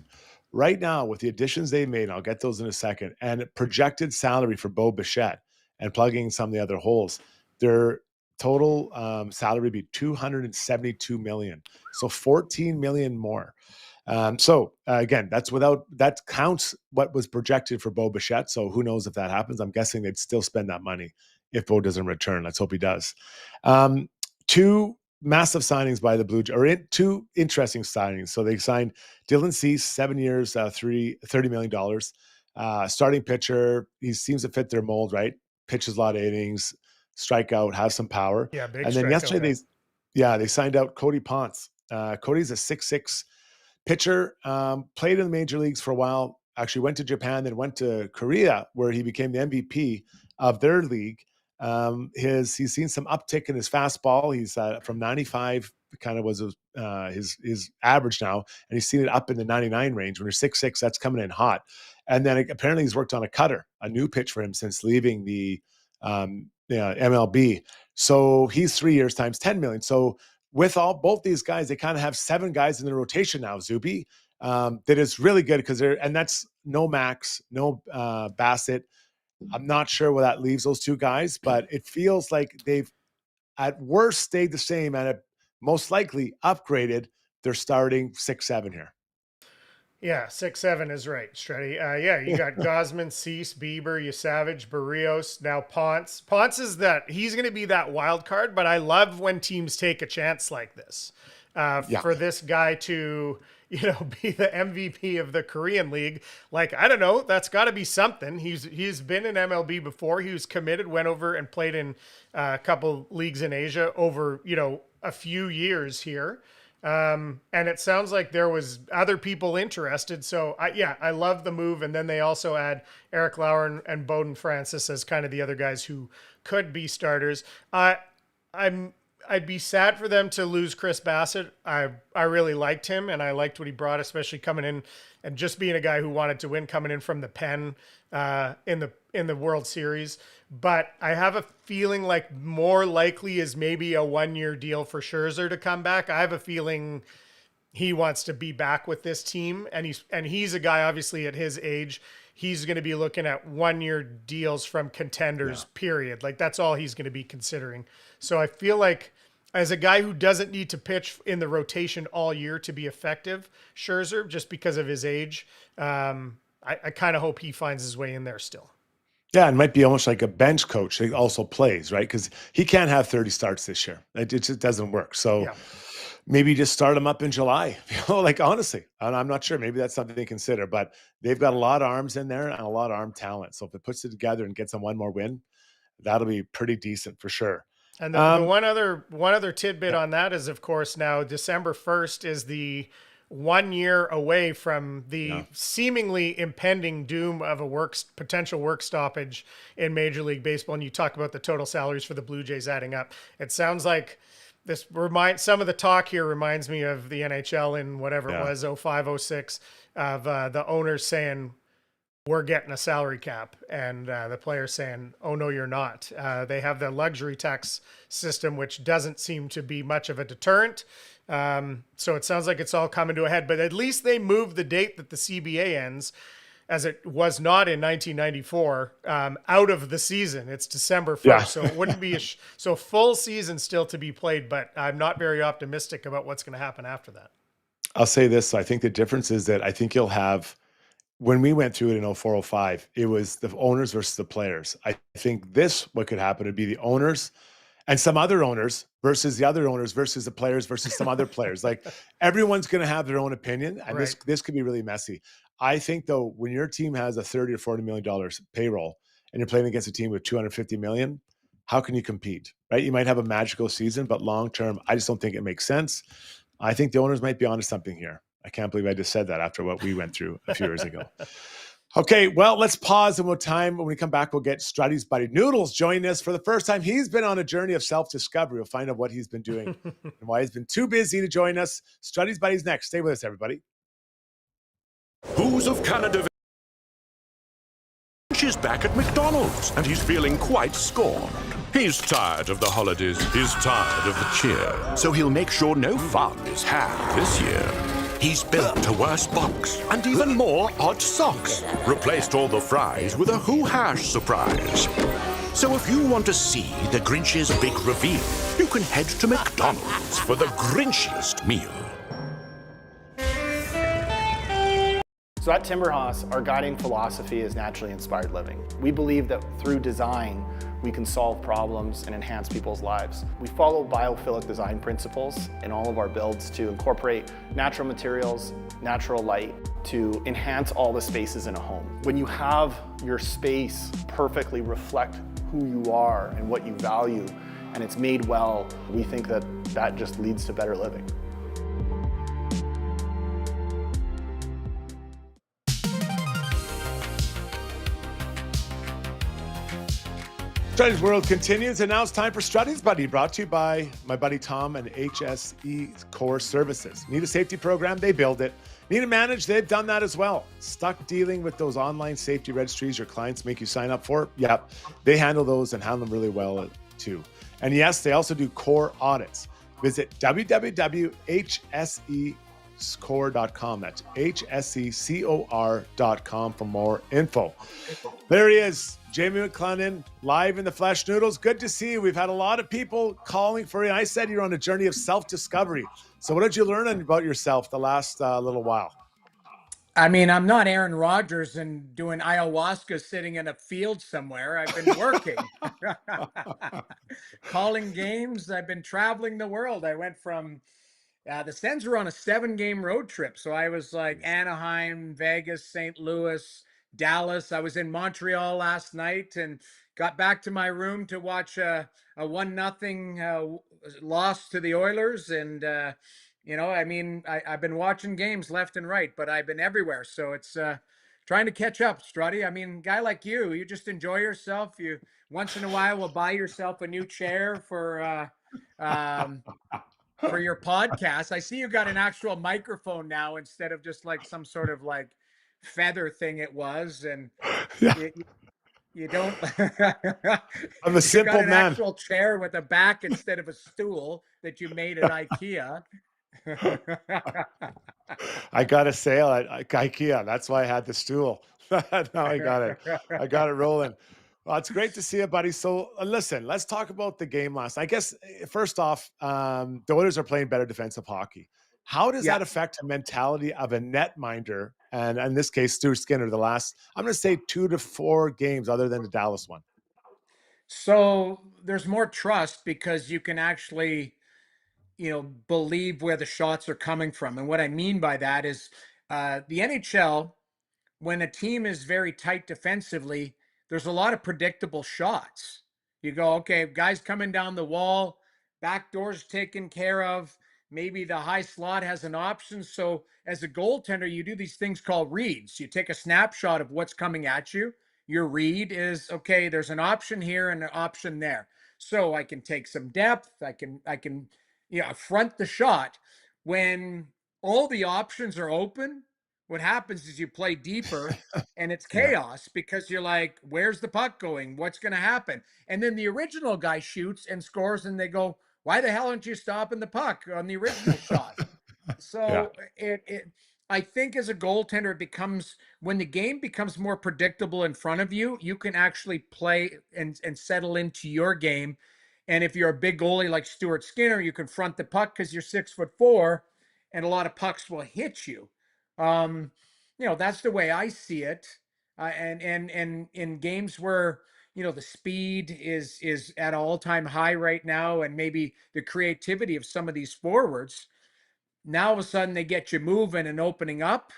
Right now, with the additions they made, and I'll get those in a second, and projected salary for Bo Bichette and plugging some of the other holes, their total salary would be $272 million. So $14 million more. Again, that counts what was projected for Bo Bichette. So who knows if that happens? I'm guessing they'd still spend that money if Bo doesn't return. Let's hope he does. Two massive signings by the Blue Jays, or two interesting signings. So they signed Dylan Cease, 7 years, $30 million. Starting pitcher. He seems to fit their mold, right? Pitches a lot of innings, strike out, have some power. Yeah, big And then strikeout yesterday, guy. they signed out Cody Ponce. Cody's a 6'6" pitcher, played in the major leagues for a while, actually went to Japan, then went to Korea, where he became the MVP of their league. He's seen some uptick in his fastball. He's from 95, kind of was his average now, and he's seen it up in the 99 range. When you're 6'6", that's coming in hot. And then apparently he's worked on a cutter, a new pitch for him since leaving the MLB. So he's 3 years times 10 million. So with both these guys, they kind of have 7 guys in the rotation now, Zubie. That is really good because that's no Max, no Bassett. I'm not sure where that leaves those 2 guys, but it feels like they've at worst stayed the same and most likely upgraded their starting 6-7 here. Yeah, 6-7 is right, Struddy. You got Gosman, Cease, Bieber, Savage, Barrios, now Ponce. Ponce is he's going to be that wild card, but I love when teams take a chance like this. For this guy to, be the MVP of the Korean League. Like, I don't know, that's got to be something. He's been in MLB before. He was committed, went over and played in a couple leagues in Asia over, a few years here. And it sounds like there was other people interested. So I love the move. And then they also add Eric Lauer and Bowden Francis as kind of the other guys who could be starters. I'd be sad for them to lose Chris Bassett. I really liked him and I liked what he brought, especially coming in and just being a guy who wanted to win, coming in from the pen in the World Series. But I have a feeling like more likely is maybe a 1-year deal for Scherzer to come back. I have a feeling he wants to be back with this team, and he's a guy obviously at his age. He's going to be looking at 1-year deals from contenders, period. Like that's all he's going to be considering. So I feel like as a guy who doesn't need to pitch in the rotation all year to be effective, Scherzer, just because of his age, I kind of hope he finds his way in there still. Yeah, it might be almost like a bench coach that also plays, right? Because he can't have 30 starts this year. It just doesn't work. So maybe just start him up in July. Like honestly, I'm not sure. Maybe that's something to consider. But they've got a lot of arms in there and a lot of arm talent. So if it puts it together and gets them one more win, that'll be pretty decent for sure. And the one other tidbit on that is, of course, now December 1st is the 1 year away from the seemingly impending doom of a potential work stoppage in Major League Baseball. And you talk about the total salaries for the Blue Jays adding up. It sounds like some of the talk here reminds me of the NHL in whatever it was, 05, 06, of the owners saying, we're getting a salary cap, and the players saying, oh, no, you're not. They have the luxury tax system, which doesn't seem to be much of a deterrent. So it sounds like it's all coming to a head, but at least they moved the date that the CBA ends, as it was not in 1994, out of the season. It's December 1st, so it wouldn't be so full season still to be played, but I'm not very optimistic about what's going to happen after that. I'll say this. I think the difference is that I think you'll have, when we went through it in 04, 05, it was the owners versus the players. I think what could happen would be the owners and some other owners versus the other owners versus the players versus some other players. Like everyone's going to have their own opinion, and this could be really messy. I think though, when your team has a $30 or $40 million payroll and you're playing against a team with $250 million, how can you compete, right? You might have a magical season, but long-term, I just don't think it makes sense. I think the owners might be onto something here. I can't believe I just said that after what we went through a few years ago. Okay, well, let's pause and when we come back, we'll get Struddy's buddy Noodles joining us for the first time. He's been on a journey of self-discovery. We'll find out what he's been doing and why he's been too busy to join us. Struddy's buddy's next. Stay with us, everybody. Who's of Canada? Is back at McDonald's, and he's feeling quite scorned. He's tired of the holidays. He's tired of the cheer. So he'll make sure no fun is had this year. He's built a worse box and even more odd socks. Replaced all the fries with a Who Hash surprise. So if you want to see the Grinch's big reveal, you can head to McDonald's for the Grinchiest meal. So at Timberhouse, our guiding philosophy is naturally inspired living. We believe that through design, we can solve problems and enhance people's lives. We follow biophilic design principles in all of our builds to incorporate natural materials, natural light, to enhance all the spaces in a home. When you have your space perfectly reflect who you are and what you value, and it's made well, we think that that just leads to better living. Struddy's World continues, and now it's time for Struddy's Buddy, brought to you by my buddy Tom and HSE Core Services. Need a safety program? They build it. Need to manage? They've done that as well. Stuck dealing with those online safety registries your clients make you sign up for? Yep, they handle those and handle them really well too. And yes, they also do core audits. Visit www.hsecor.com. That's hsecor.com for more info. There he is, Jamie McLennan, live in the flesh. Noodles, good to see you. We've had a lot of people calling for you. I said you're on a journey of self-discovery. So what did you learn about yourself the last little while? I mean, I'm not Aaron Rodgers and doing ayahuasca sitting in a field somewhere. I've been working, calling games. I've been traveling the world. I went from the Sens were on a 7-game road trip. So I was like Anaheim, Vegas, St. Louis, Dallas. I was in Montreal last night and got back to my room to watch a 1-0 loss to the Oilers. And, you know, I mean, I've been watching games left and right, but I've been everywhere. So it's trying to catch up, Struddy. I mean, guy like you just enjoy yourself. You once in a while will buy yourself a new chair for your podcast. I see you got an actual microphone now instead of just like some sort of like feather thing it was. And Yeah. you don't. I'm a simple you got an man. actual chair with a back instead of a stool that you made at IKEA. I got a sale at IKEA. That's why I had the stool. Now I got it. I got it rolling. Well, it's great to see you, buddy. So listen, let's talk about the game last night. I guess first off, the Oilers are playing better defensive hockey. How does that affect the mentality of a netminder? And in this case, Stuart Skinner, the last, I'm going to say 2 to 4 games other than the Dallas one. So there's more trust because you can actually, believe where the shots are coming from. And what I mean by that is the NHL, when a team is very tight defensively, there's a lot of predictable shots. You go, okay, guys coming down the wall, back doors taken care of. Maybe the high slot has an option. So as a goaltender, you do these things called reads. You take a snapshot of what's coming at you. Your read is, okay, there's an option here and an option there. So I can take some depth. I can front the shot. When all the options are open, what happens is you play deeper and it's chaos because you're like, where's the puck going? What's going to happen? And then the original guy shoots and scores and they go, why the hell aren't you stopping the puck on the original shot? So I think as a goaltender, it becomes, when the game becomes more predictable in front of you, you can actually play and settle into your game. And if you're a big goalie like Stuart Skinner, you can front the puck because you're 6'4", and a lot of pucks will hit you. That's the way I see it. And in games where, the speed is at an all-time high right now, and maybe the creativity of some of these forwards, now all of a sudden they get you moving and opening up,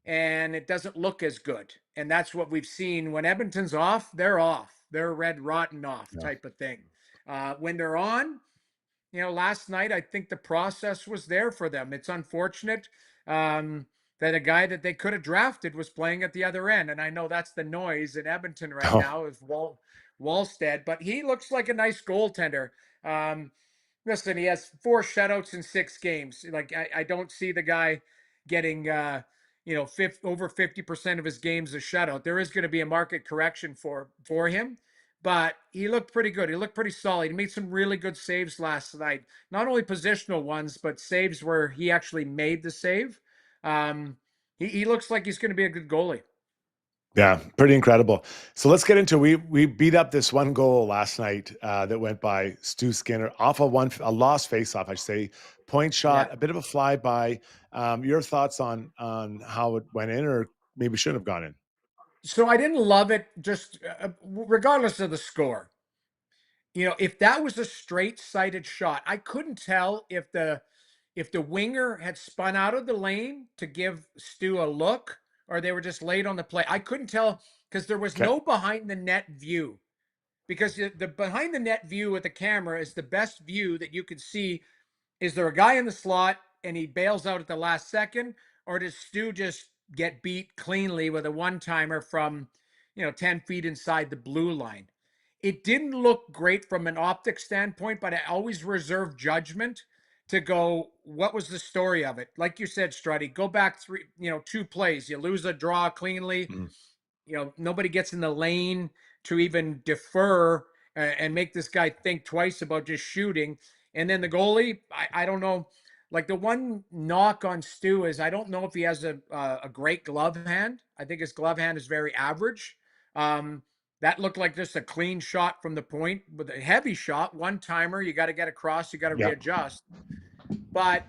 and it doesn't look as good. And that's what we've seen. When Edmonton's off. They're red rotten off type of thing. When they're on, last night, I think the process was there for them. It's unfortunate that a guy that they could have drafted was playing at the other end. And I know that's the noise in Edmonton right now is Wallstead, but he looks like a nice goaltender. Listen, he has 4 shutouts in 6 games. Like, I don't see the guy getting, over 50% of his games a shutout. There is going to be a market correction for him. But he looked pretty good. He looked pretty solid. He made some really good saves last night. Not only positional ones, but saves where he actually made the save. He looks like he's going to be a good goalie. Yeah, pretty incredible. So let's get into we beat up this one goal last night that went by Stu Skinner off a lost faceoff, I should say. Point shot, a bit of a flyby. Your thoughts on how it went in, or maybe shouldn't have gone in? So I didn't love it, just regardless of the score. If that was a straight-sided shot, I couldn't tell if the winger had spun out of the lane to give Stu a look, or they were just late on the play. I couldn't tell because there was no behind the net view. because the behind the net view with the camera is the best view that you can see. Is there a guy in the slot and he bails out at the last second, or does Stu just get beat cleanly with a one-timer from, 10 feet inside the blue line? It didn't look great from an optic standpoint, but I always reserve judgment to go, what was the story of it? Like you said, Struddy, go back 2 plays. You lose a draw cleanly. Nobody gets in the lane to even defer and make this guy think twice about just shooting. And then the goalie, I don't know. Like, the one knock on Stu is I don't know if he has a great glove hand. I think his glove hand is very average. That looked like just a clean shot from the point with a heavy shot, one-timer. You got to get across. You got to readjust. But,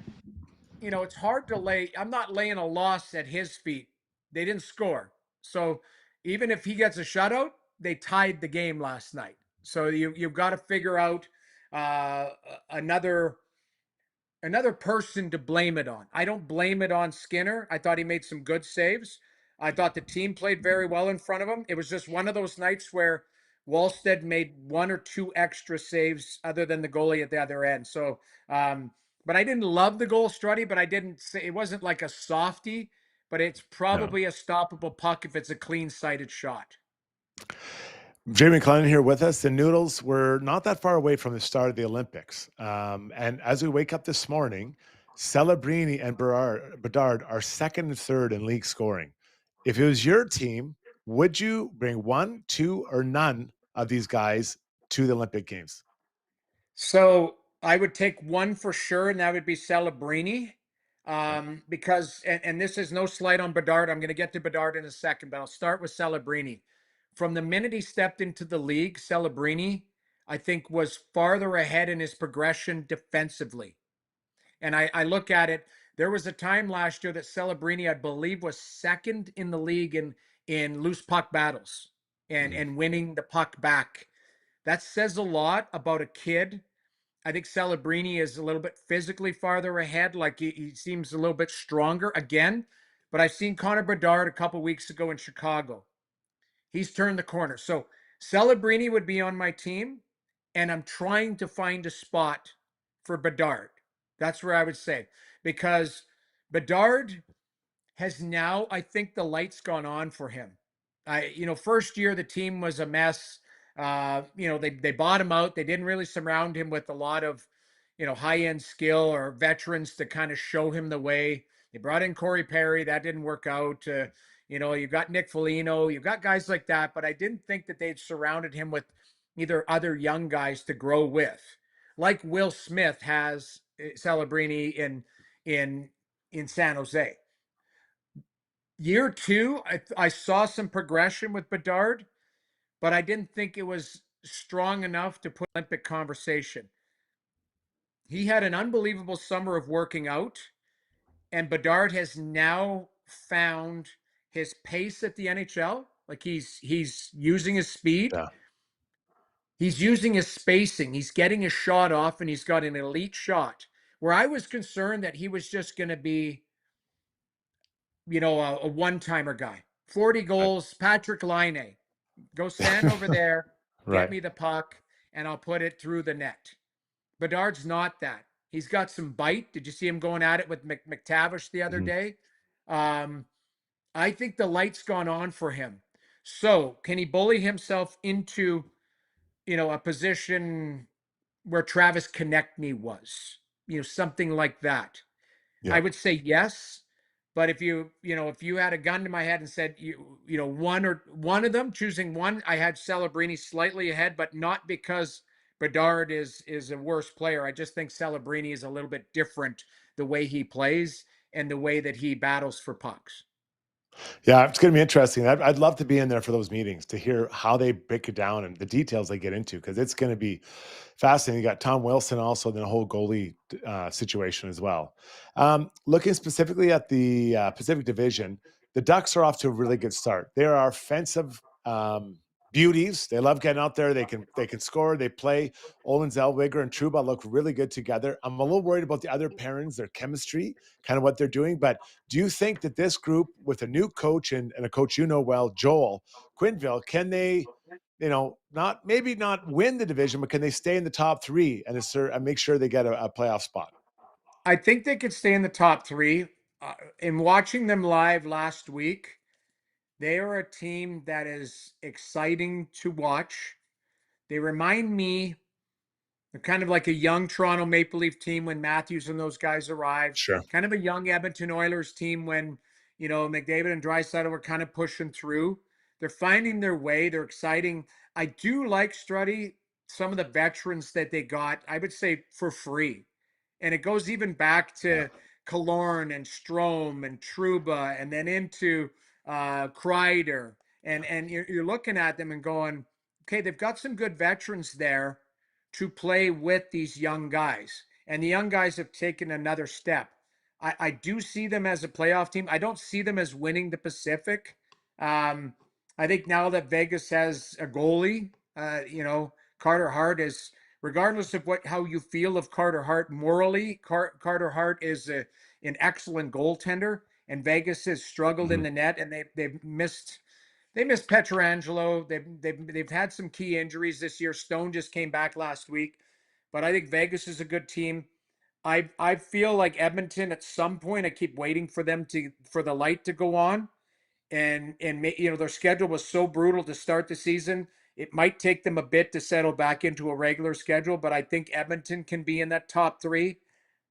it's hard to lay. I'm not laying a loss at his feet. They didn't score. So even if he gets a shutout, they tied the game last night. So you've got to figure out another person to blame it on. I don't blame it on Skinner. I thought he made some good saves. I thought the team played very well in front of him. It was just one of those nights where Wallstead made 1 or 2 extra saves other than the goalie at the other end. So, but I didn't love the goal, Struddy, but I didn't say it wasn't like a softie, but it's probably a stoppable puck if it's a clean-sighted shot. Jamie McLennan here with us. The Noodles were not that far away from the start of the Olympics. And as we wake up this morning, Celebrini and Bedard are second and third in league scoring. If it was your team, would you bring 1, 2, or none of these guys to the Olympic Games? So I would take one for sure, and that would be Celebrini. Because, and this is no slight on Bedard. I'm going to get to Bedard in a second, but I'll start with Celebrini. From the minute he stepped into the league, Celebrini, I think, was farther ahead in his progression defensively. And I look at it, there was a time last year that Celebrini, I believe, was second in the league in loose puck battles and winning the puck back. That says a lot about a kid. I think Celebrini is a little bit physically farther ahead. Like he seems a little bit stronger again. But I've seen Connor Bedard a couple weeks ago in Chicago. He's turned the corner. So Celebrini would be on my team, and I'm trying to find a spot for Bedard. That's where I would say, because Bedard has now, I think the light's gone on for him. First year the team was a mess. They bought him out. They didn't really surround him with a lot of, high-end skill or veterans to kind of show him the way. They brought in Corey Perry. That didn't work out. You've got Nick Foligno. You've got guys like that, but I didn't think that they'd surrounded him with either other young guys to grow with, like Will Smith has Celebrini in San Jose. Year 2, I saw some progression with Bedard, but I didn't think it was strong enough to put Olympic conversation. He had an unbelievable summer of working out, and Bedard has now found his pace at the NHL. Like he's using his speed. Yeah. He's using his spacing. He's getting his shot off, and he's got an elite shot. Where I was concerned that he was just going to be, a one-timer guy. 40 goals, Patrick Laine. Go stand over there, get me the puck, and I'll put it through the net. Bedard's not that. He's got some bite. Did you see him going at it with McTavish the other day? I think the light's gone on for him. So can he bully himself into, a position where Travis Konechny was? Something like that. Yeah. I would say yes. But if you had a gun to my head and said, one of them, choosing one, I had Celebrini slightly ahead, but not because Bedard is a worse player. I just think Celebrini is a little bit different the way he plays and the way that he battles for pucks. Yeah, it's going to be interesting. I'd love to be in there for those meetings to hear how they break it down and the details they get into, because it's going to be fascinating. You got Tom Wilson also, the whole goalie situation as well. Looking specifically at the Pacific Division, the Ducks are off to a really good start. They are offensive beauties. They love getting out there. They can score. They play. Olin Zellweger and Trouba look really good together. I'm a little worried about the other pairings, their chemistry, kind of what they're doing. But do you think that this group, with a new coach and a coach well, Joel Quenneville, can they maybe not win the division, but can they stay in the top 3 and make sure they get a playoff spot? I think they could stay in the top 3. In watching them live last week, they are a team that is exciting to watch. They remind me, they're kind of like a young Toronto Maple Leaf team when Matthews and those guys arrived. Sure. Kind of a young Edmonton Oilers team when, McDavid and Draisaitl were kind of pushing through. They're finding their way. They're exciting. I do like Struddy, some of the veterans that they got, I would say for free. And it goes even back to Killorn and Strome and Trouba and then into Kreider. And you're looking at them and going, okay, they've got some good veterans there to play with these young guys. And the young guys have taken another step. I do see them as a playoff team. I don't see them as winning the Pacific. I think now that Vegas has a goalie, Carter Hart is, regardless of how you feel of Carter Hart morally, Carter Hart is an excellent goaltender, and Vegas has struggled in the net, and they've missed Pietrangelo. They've had some key injuries this year. Stone just came back last week, but I think Vegas is a good team. I feel like Edmonton at some point, I keep waiting for the light to go on, and their schedule was so brutal to start the season. It might take them a bit to settle back into a regular schedule, but I think Edmonton can be in that top 3.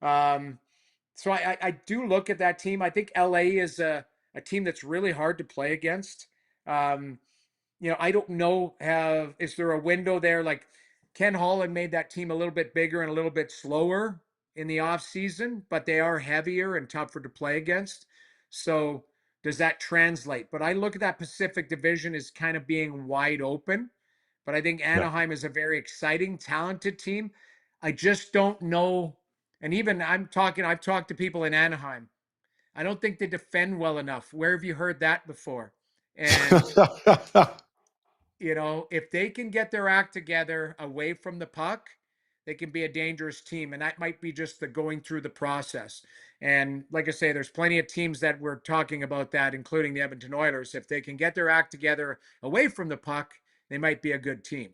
So I do look at that team. I think LA is a team that's really hard to play against. I don't know, is there a window there? Like Ken Holland made that team a little bit bigger and a little bit slower in the off season, but they are heavier and tougher to play against. So does that translate? But I look at that Pacific Division as kind of being wide open. But I think Anaheim is a very exciting, talented team. I just don't know. And even I've talked to people in Anaheim. I don't think they defend well enough. Where have you heard that before? And, if they can get their act together away from the puck, they can be a dangerous team. And that might be just the going through the process. And like I say, there's plenty of teams that we're talking about that, including the Edmonton Oilers. If they can get their act together away from the puck, they might be a good team.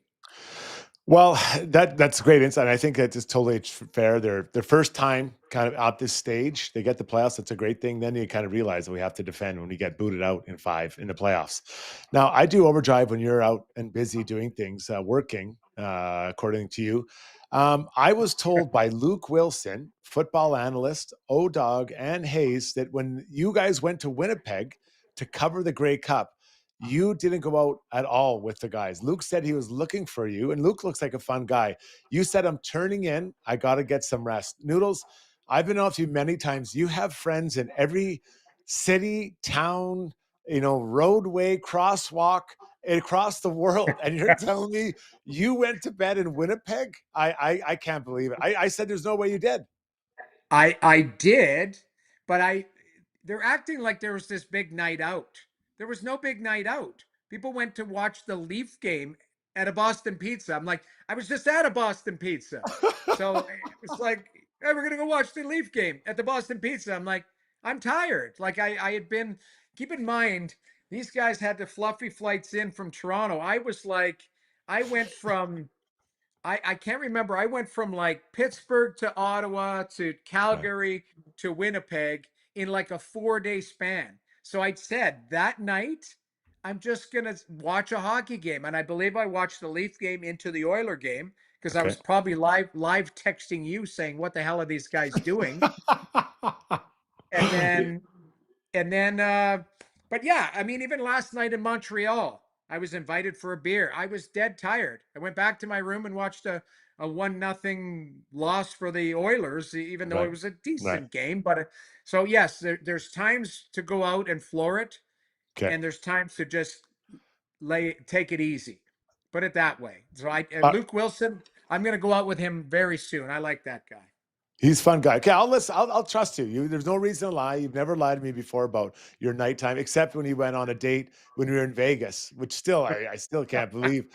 Well, that's great insight. I think that's just totally fair. Their first time kind of at this stage, they get the playoffs. That's a great thing. Then you kind of realize that we have to defend when we get booted out in 5 in the playoffs. Now, I do overdrive when you're out and busy doing things, working, according to you. I was told by Luke Wilson, football analyst, O-Dog, and Hayes, that when you guys went to Winnipeg to cover the Grey Cup, you didn't go out at all with the guys. Luke said he was looking for you, and Luke looks like a fun guy. You said, I'm turning in. I got to get some rest. Noodles, I've been out to you many times. You have friends in every city, town, roadway, crosswalk across the world. And you're telling me you went to bed in Winnipeg? I can't believe it. I said there's no way you did. I did, but they're acting like there was this big night out. There was no big night out. People went to watch the Leaf game at a Boston Pizza. I'm like, I was just at a Boston Pizza. So it's like, hey, we're going to go watch the Leaf game at the Boston Pizza. I'm like, I'm tired. Like I had been, keep in mind, these guys had the fluffy flights in from Toronto. I was like, I went from, I can't remember. I went from like Pittsburgh to Ottawa to Calgary to Winnipeg in like a 4-day span. So I said that night, I'm just going to watch a hockey game. And I believe I watched the Leaf game into the Oiler game because I was probably live texting you saying, what the hell are these guys doing? and then, but yeah, I mean, even last night in Montreal, I was invited for a beer. I was dead tired. I went back to my room and watched a 1-0 loss for the Oilers, even though it was a decent game. But so yes, there's times to go out and floor it, and there's times to just take it easy. Put it that way. So Luke Wilson, I'm going to go out with him very soon. I like that guy. He's a fun guy. Okay, I'll listen. I'll trust you. There's no reason to lie. You've never lied to me before about your nighttime, except when you went on a date when we were in Vegas, which still I still can't believe.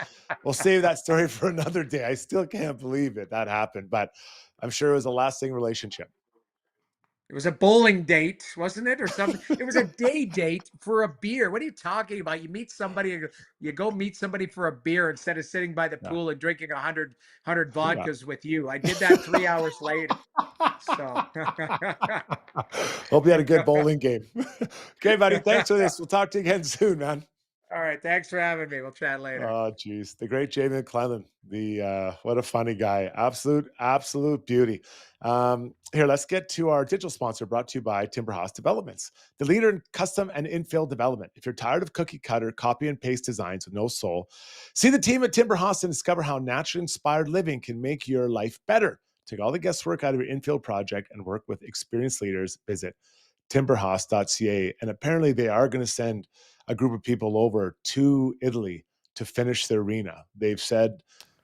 We'll save that story for another day. I still can't believe that happened, but I'm sure it was a lasting relationship. It was a bowling date, wasn't it, or something? It was a day date for a beer. What are you talking about? You meet somebody, you go meet somebody for a beer instead of sitting by the Yeah. pool and drinking 100 Yeah. vodkas with you. I did that 3 hours later. So Hope you had a good bowling game. Okay, buddy. Thanks for this. We'll talk to you again soon, man. All right, thanks for having me. We'll chat later. Oh, geez. The great Jamie McLennan. What a funny guy. Absolute beauty. Here, let's get to our digital sponsor brought to you by Timber House Developments, the leader in custom and infill development. If you're tired of cookie cutter, copy and paste designs with no soul, see the team at Timber House and discover how naturally inspired living can make your life better. Take all the guesswork out of your infill project and work with experienced leaders. Visit timberhouse.ca. And apparently they are going to send a group of people over to Italy to finish the arena. They've said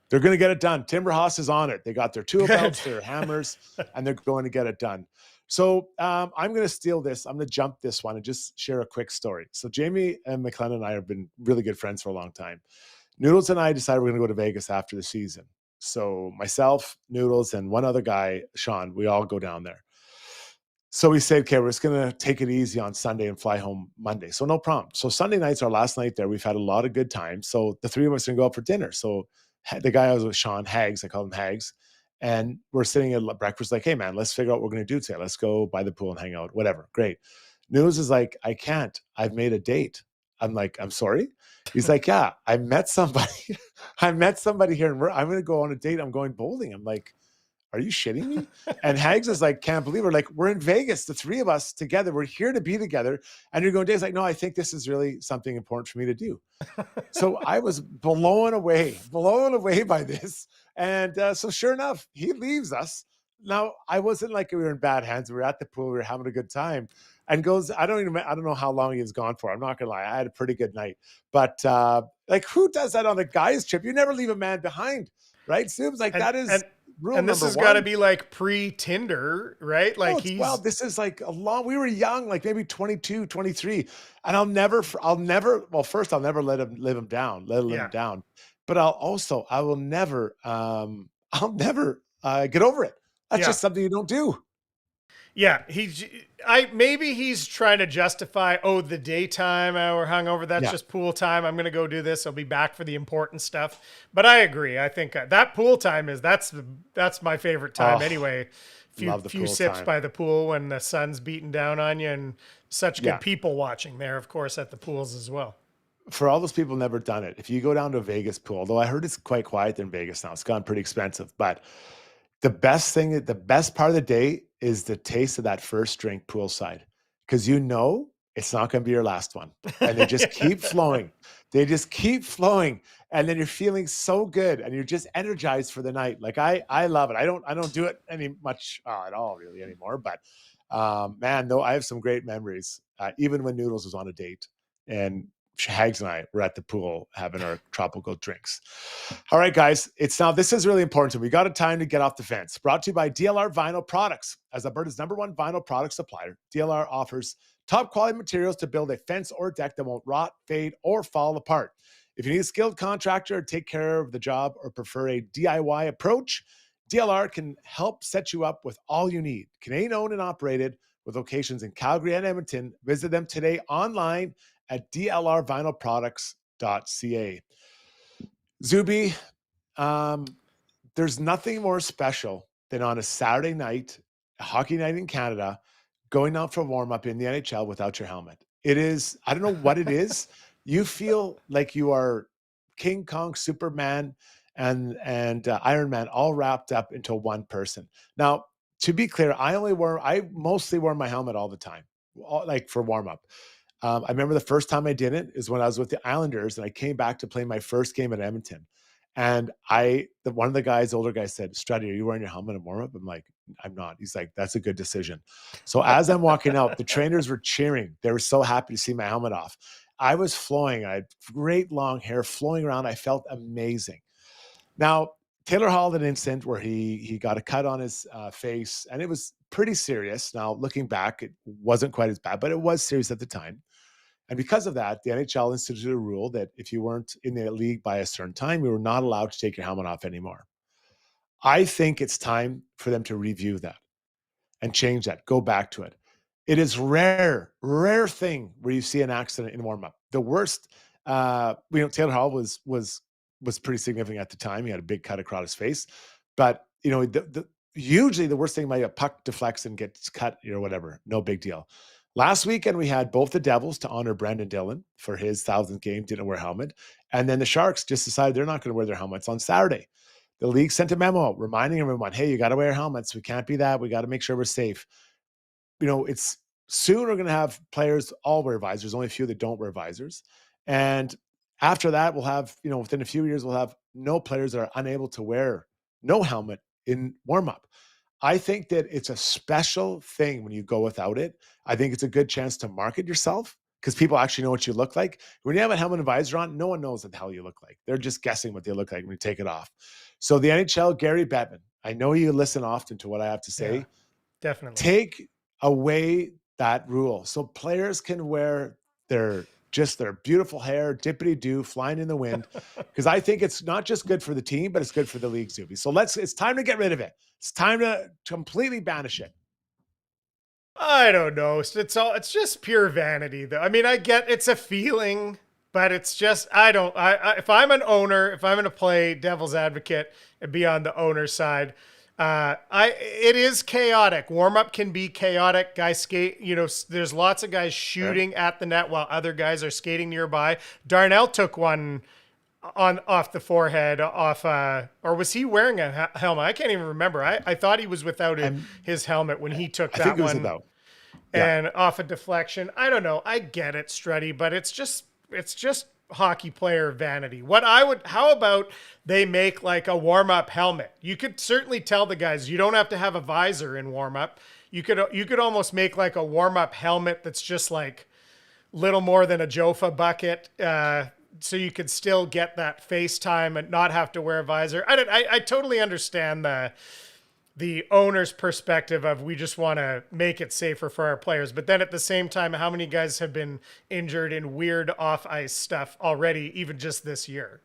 they're going to get it done. Timber House is on it. They got their tool belts, their hammers, and they're going to get it done. So I'm going to steal this. I'm going to jump this one and just share a quick story. So Jamie and McLennan and I have been really good friends for a long time. Noodles and I decided we're going to go to Vegas after the season. So myself, Noodles, and one other guy, Sean, we all go down there. So we said, okay, we're just going to take it easy on Sunday and fly home Monday. So no problem. So Sunday night's our last night there. We've had a lot of good times. So the three of us are going to go out for dinner. So the guy I was with, Sean Hags, I call him Hags. And we're sitting at breakfast like, hey, man, let's figure out what we're going to do today. Let's go by the pool and hang out, whatever. Great. News is like, I can't. I've made a date. I'm like, I'm sorry? He's like, yeah, I met somebody. I met somebody here and I'm going to go on a date. I'm going bowling. I'm like, are you shitting me? And Hags is like, can't believe it. Like, we're in Vegas, the three of us together. We're here to be together. And you're going, Dave's like, no, I think this is really something important for me to do. So I was blown away by this. And so sure enough, he leaves us. Now, I wasn't like we were in bad hands. We were at the pool. We were having a good time. And goes, I don't know how long he was gone for. I'm not going to lie. I had a pretty good night. But like, who does that on a guy's trip? You never leave a man behind, right? Seems like that is... And this has got to be like pre-Tinder, right? Like this is like we were young, like maybe 22, 23. And I'll never first, I'll never let him him down. But I will never get over it. That's just something you don't do. Yeah, maybe he's trying to justify, the daytime we're hungover, that's just pool time. I'm going to go do this. I'll be back for the important stuff. But I agree. I think that pool time that's my favorite time anyway. Few sips time by the pool when the sun's beating down on you, and such good people watching there, of course, at the pools as well. For all those people who've never done it, if you go down to a Vegas pool, although I heard it's quite quiet in Vegas now, it's gotten pretty expensive, but the best part of the day is the taste of that first drink poolside, because it's not going to be your last one, and they just keep flowing. They just keep flowing, and then you're feeling so good, and you're just energized for the night. Like I love it. I don't do it much at all really anymore, but man, though I have some great memories. Even when Noodles was on a date, and Hags and I were at the pool having our tropical drinks. All right, guys, this is really important. We got a time to get off the fence. Brought to you by DLR Vinyl Products. As Alberta's #1 vinyl product supplier, DLR offers top quality materials to build a fence or deck that won't rot, fade, or fall apart. If you need a skilled contractor to take care of the job or prefer a DIY approach, DLR can help set you up with all you need. Canadian owned and operated with locations in Calgary and Edmonton. Visit them today online at dlrvinylproducts.ca. Zubie, there's nothing more special than on a Saturday night, a hockey night in Canada, going out for a warm-up in the NHL without your helmet. It is, I don't know what it is. You feel like you are King Kong, Superman, and Iron Man all wrapped up into one person. Now, to be clear, I mostly wear my helmet all the time, like for warm-up. I remember the first time I did it is when I was with the Islanders, and I came back to play my first game at Edmonton. And one of the guys, older guy, said, "Struddy, are you wearing your helmet in warm-up?" I'm like, "I'm not." He's like, "That's a good decision." So as I'm walking out, the trainers were cheering. They were so happy to see my helmet off. I was flowing. I had great long hair flowing around. I felt amazing. Now, Taylor Hall had an incident where he got a cut on his face, and it was pretty serious. Now, looking back, it wasn't quite as bad, but it was serious at the time. And because of that, the NHL instituted a rule that if you weren't in the league by a certain time, you were not allowed to take your helmet off anymore. I think it's time for them to review that. and change that. Go back to it. It is rare thing where you see an accident in warm up. The worst, Taylor Hall was pretty significant at the time. He had a big cut across his face, but usually the worst thing might be a puck deflects and gets cut or whatever. No big deal. Last weekend, we had both the Devils to honor Brendan Dillon for his 1,000th game, didn't wear a helmet. And then the Sharks just decided they're not going to wear their helmets on Saturday. The league sent a memo out reminding everyone, hey, you got to wear helmets. We can't be that. We got to make sure we're safe. It's soon we're going to have players all wear visors, only a few that don't wear visors. And after that, we'll have, within a few years, we'll have no players that are unable to wear no helmet in warm-up. I think that it's a special thing when you go without it. I think it's a good chance to market yourself because people actually know what you look like. When you have a helmet and visor on, no one knows what the hell you look like. They're just guessing what they look like when you take it off. So the NHL, Gary Bettman, I know you listen often to what I have to say. Yeah, definitely. Take away that rule so players can wear their beautiful hair, dippity-doo, flying in the wind, because I think it's not just good for the team, but it's good for the league, Zubie. So it's time to get rid of it. It's time to completely banish it. I don't know. It's just pure vanity, though. I mean, I get it's a feeling, but it's just, if I'm an owner, if I'm going to play devil's advocate and be on the owner's side, it is chaotic. Warm up can be chaotic. Guys skate, there's lots of guys shooting at the net while other guys are skating nearby. Darnell took one off the forehead or was he wearing a helmet? I can't even remember. I thought he was without his helmet when he took that one. And off a deflection. I don't know. I get it, Struddy, but it's just hockey player vanity. How about they make like a warm-up helmet? You could certainly tell the guys you don't have to have a visor in warm-up. You could almost make like a warm-up helmet that's just like little more than a Jofa bucket, so you could still get that face time and not have to wear a visor. I totally understand the owner's perspective of we just want to make it safer for our players. But then at the same time, how many guys have been injured in weird off-ice stuff already, even just this year?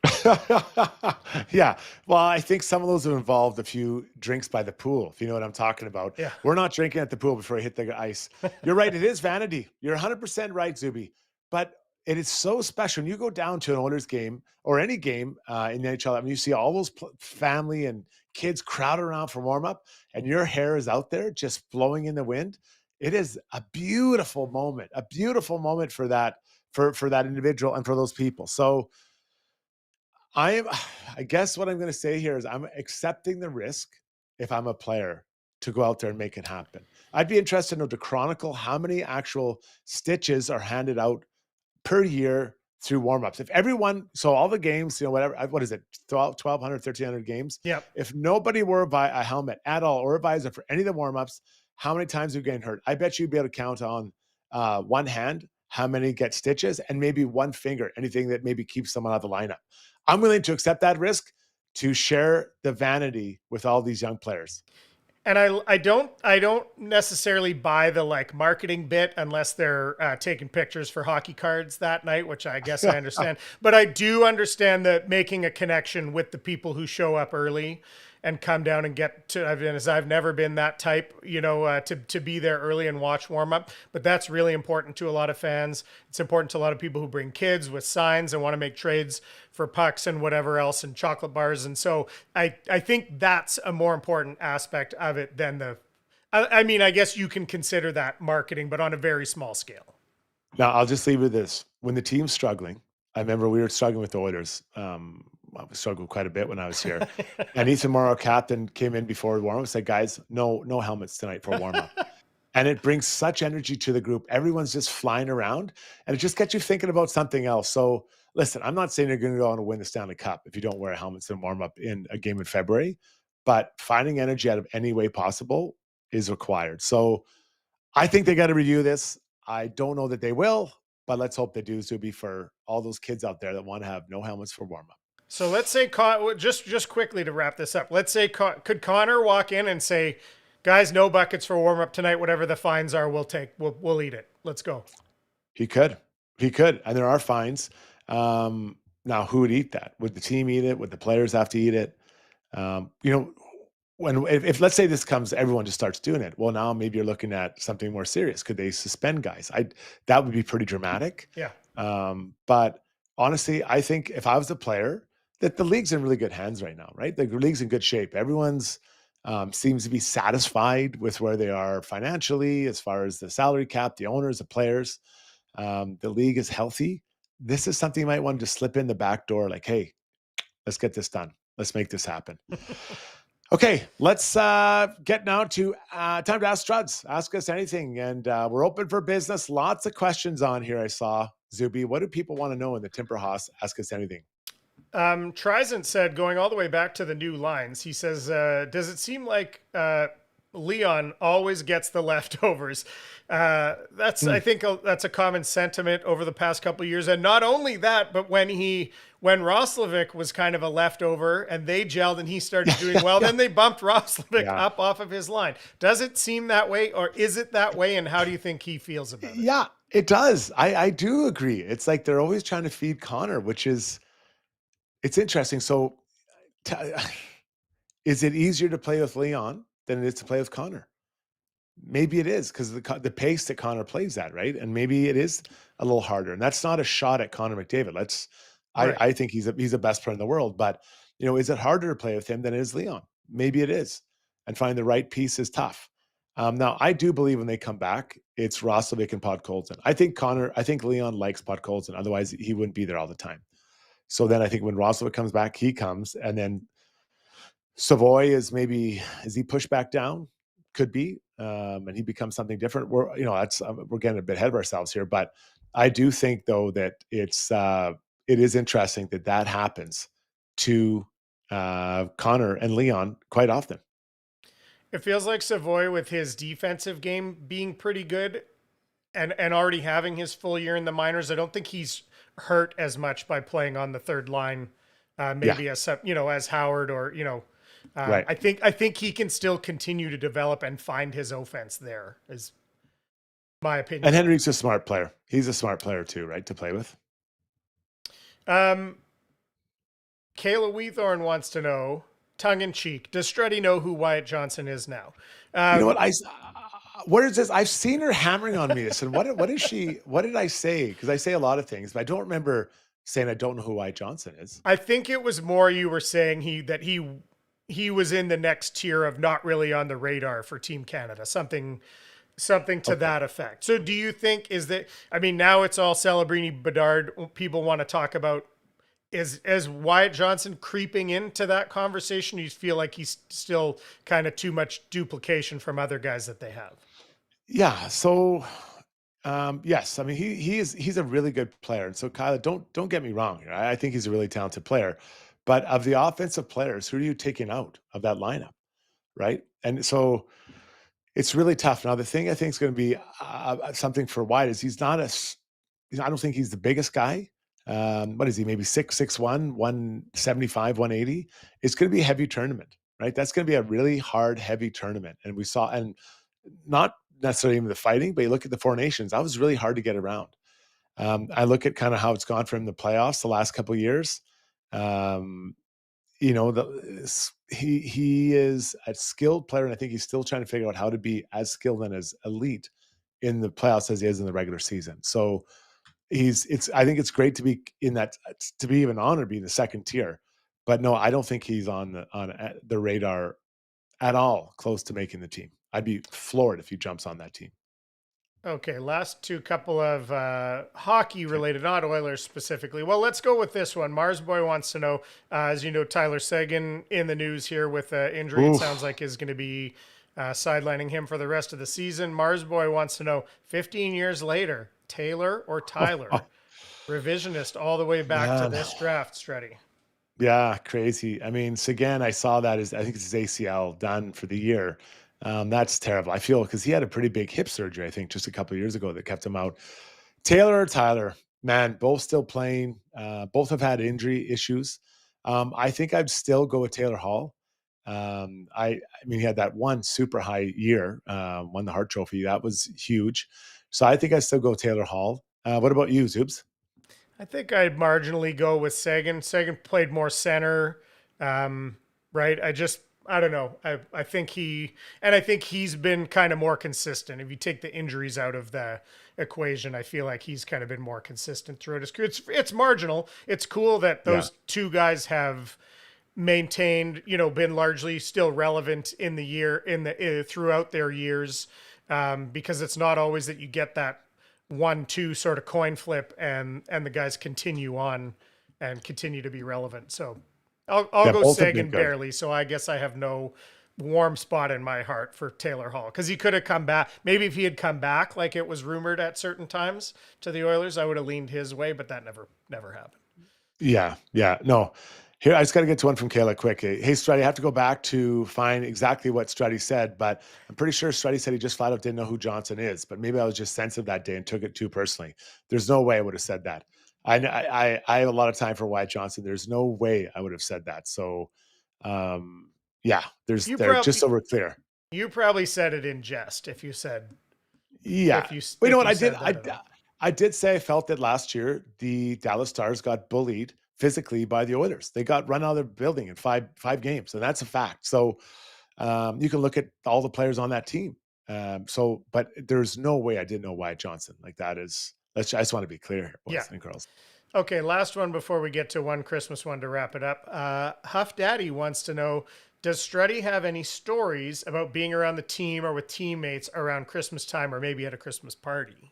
Yeah. Well, I think some of those have involved a few drinks by the pool, if you know what I'm talking about. Yeah. We're not drinking at the pool before I hit the ice. You're right. It is vanity. You're 100% right, Zubie. But it is so special. When you go down to an Oilers game or any game in the NHL, I mean, you see all those family and kids crowd around for warm-up and your hair is out there just blowing in the wind. It is a beautiful moment for that individual and for those people. So I guess what I'm going to say here is I'm accepting the risk if I'm a player to go out there and make it happen. I'd be interested to know, to chronicle how many actual stitches are handed out per year through warmups. If everyone, so all the games, whatever, what is it, 1,200, 1,300 games? Yeah. If nobody wore a helmet at all or a visor for any of the warmups, how many times are you getting hurt? I bet you'd be able to count on one hand how many get stitches and maybe one finger, anything that maybe keeps someone out of the lineup. I'm willing to accept that risk to share the vanity with all these young players. And I don't necessarily buy the like marketing bit unless they're taking pictures for hockey cards that night, which I guess I understand. But I do understand that making a connection with the people who show up early and come down and get to, I've never been that type, to be there early and watch warm up, but that's really important to a lot of fans. It's important to a lot of people who bring kids with signs and want to make trades for pucks and whatever else and chocolate bars. And so I think that's a more important aspect of it than I guess you can consider that marketing, but on a very small scale. Now I'll just leave with this. When the team's struggling, I remember we were struggling with the Oilers. I struggled quite a bit when I was here. And Ethan Morrow, captain, came in before warm-up and said, guys, no helmets tonight for warm-up. And it brings such energy to the group. Everyone's just flying around and it just gets you thinking about something else. So listen, I'm not saying you're going to go on and win the Stanley Cup if you don't wear helmets and warm-up in a game in February, but finding energy out of any way possible is required. So I think they got to review this. I don't know that they will, but let's hope they do, Zubie, for all those kids out there that want to have no helmets for warm-up. So let's say, just quickly to wrap this up, let's say, could Connor walk in and say, guys, no buckets for warm up tonight, whatever the fines are, we'll eat it. Let's go. He could. And there are fines. Now who would eat that? Would the team eat it? Would the players have to eat it? if let's say this comes, everyone just starts doing it. Well, now maybe you're looking at something more serious. Could they suspend guys? That would be pretty dramatic. Yeah. But honestly, I think if I was a player, that the league's in really good hands right now, right? The league's in good shape. Everyone's seems to be satisfied with where they are financially, as far as the salary cap, the owners, the players. The league is healthy. This is something you might want to slip in the back door, like, hey, let's get this done. Let's make this happen. Okay, let's get now to time to ask Struds. Ask us anything, and we're open for business. Lots of questions on here. I saw Zubie. What do people want to know in the Timber House? Ask us anything. Trizent said, going all the way back to the new lines, he says, does it seem like Leon always gets the leftovers? I think that's a common sentiment over the past couple of years. And not only that, but when Roslovic was kind of a leftover and they gelled and he started doing well, then they bumped Roslovic up off of his line. Does it seem that way, or is it that way? And how do you think he feels about it? Yeah, it does. I do agree. It's like they're always trying to feed Connor, which is, it's interesting. So is it easier to play with Leon than it is to play with Connor? Maybe it is, because the pace that Connor plays at, right? And maybe it is a little harder. And that's not a shot at Connor McDavid. Right. I think he's the best player in the world. But, is it harder to play with him than it is Leon? Maybe it is. And finding the right piece is tough. Now, I do believe when they come back, it's Roslovic and Podkolzin. I think Leon likes Podkolzin. Otherwise, he wouldn't be there all the time. So then I think when Roslovic comes back, he comes. And then Savoy is he pushed back down? Could be. And he becomes something different. We're getting a bit ahead of ourselves here, but I do think though that it is interesting that happens to Connor and Leon quite often. It feels like Savoy, with his defensive game being pretty good and already having his full year in the minors, I don't think he's hurt as much by playing on the third line, as Howard or, Right. I think he can still continue to develop and find his offense there, is my opinion. And Henry's a smart player. He's a smart player too, right, to play with. Kayla Weethorn wants to know, tongue in cheek, does Struddy know who Wyatt Johnson is now? You know what? What is this? I've seen her hammering on me. I said, what is she? What did I say? Because I say a lot of things, but I don't remember saying I don't know who Wyatt Johnson is. I think it was more you were saying he was in the next tier of not really on the radar for Team Canada, something to that effect. So do you think now it's all Celebrini Bedard people want to talk about, is Wyatt Johnson creeping into that conversation? You feel like he's still kind of too much duplication from other guys that they have? Yeah. So, yes, I mean, he's a really good player. And so Kyla, don't get me wrong here. I think he's a really talented player, but of the offensive players, who are you taking out of that lineup? Right. And so it's really tough. Now, the thing I think is going to be something for Wyatt is I don't think he's the biggest guy. What is he? Maybe 6'1", 175, 180. It's going to be a heavy tournament, right? That's going to be a really hard, heavy tournament. And we saw, and not necessarily even the fighting, but you look at the Four Nations, that was really hard to get around. I look at kind of how it's gone for him in the playoffs the last couple of years. He is a skilled player, and I think he's still trying to figure out how to be as skilled and as elite in the playoffs as he is in the regular season. So I think it's great to be in that, to be even honored being the second tier, but no, I don't think he's on the radar at all, close to making the team. I'd be floored if he jumps on that team. Okay, last two couple of hockey related, not Oilers specifically. Well, let's go with this one. Mars Boy wants to know, as you know, Tyler Seguin in the news here with injury. Oof. It sounds like is going to be sidelining him for the rest of the season. Mars Boy wants to know, 15 years later, Taylor or Tyler? Revisionist all the way back to this draft, Struddy. Yeah, crazy. I mean, Seguin, I saw that I think it's his ACL done for the year. That's terrible. I feel, because he had a pretty big hip surgery, I think, just a couple of years ago that kept him out. Taylor or Tyler, man, both still playing. Both have had injury issues. I think I'd still go with Taylor Hall. I mean, he had that one super high year, won the Hart Trophy. That was huge. So I think I still go Taylor Hall. What about you, Zubes? I think I'd marginally go with Seguin. Seguin played more center, right? I don't know. I think he's been kind of more consistent. If you take the injuries out of the equation, I feel like he's kind of been more consistent throughout his career. It's marginal. It's cool that those two guys have maintained, been largely still relevant in the year throughout their years, because it's not always that you get that 1-2 sort of coin flip and the guys continue on and continue to be relevant. So I'll go Sagan barely. So I guess I have no warm spot in my heart for Taylor Hall, because he could have come back. Maybe if he had come back like it was rumored at certain times to the Oilers, I would have leaned his way, but that never happened. Yeah. No. Here, I just got to get to one from Kayla quick. Hey, Struddy, I have to go back to find exactly what Struddy said, but I'm pretty sure Struddy said he just flat out didn't know who Johnson is, but maybe I was just sensitive that day and took it too personally. There's no way I would have said that. I have a lot of time for Wyatt Johnson. There's no way I would have said that. So, just so we're clear. You probably said it in jest if you said. Yeah. You know what? I did say I felt that last year the Dallas Stars got bullied physically by the Oilers. They got run out of their building in five games, and that's a fact. So you can look at all the players on that team. But there's no way I didn't know Wyatt Johnson. Like that is. I just want to be clear here, boys and girls. Okay, last one before we get to one Christmas one to wrap it up. Huff Daddy wants to know, does Struddy have any stories about being around the team or with teammates around Christmas time, or maybe at a Christmas party?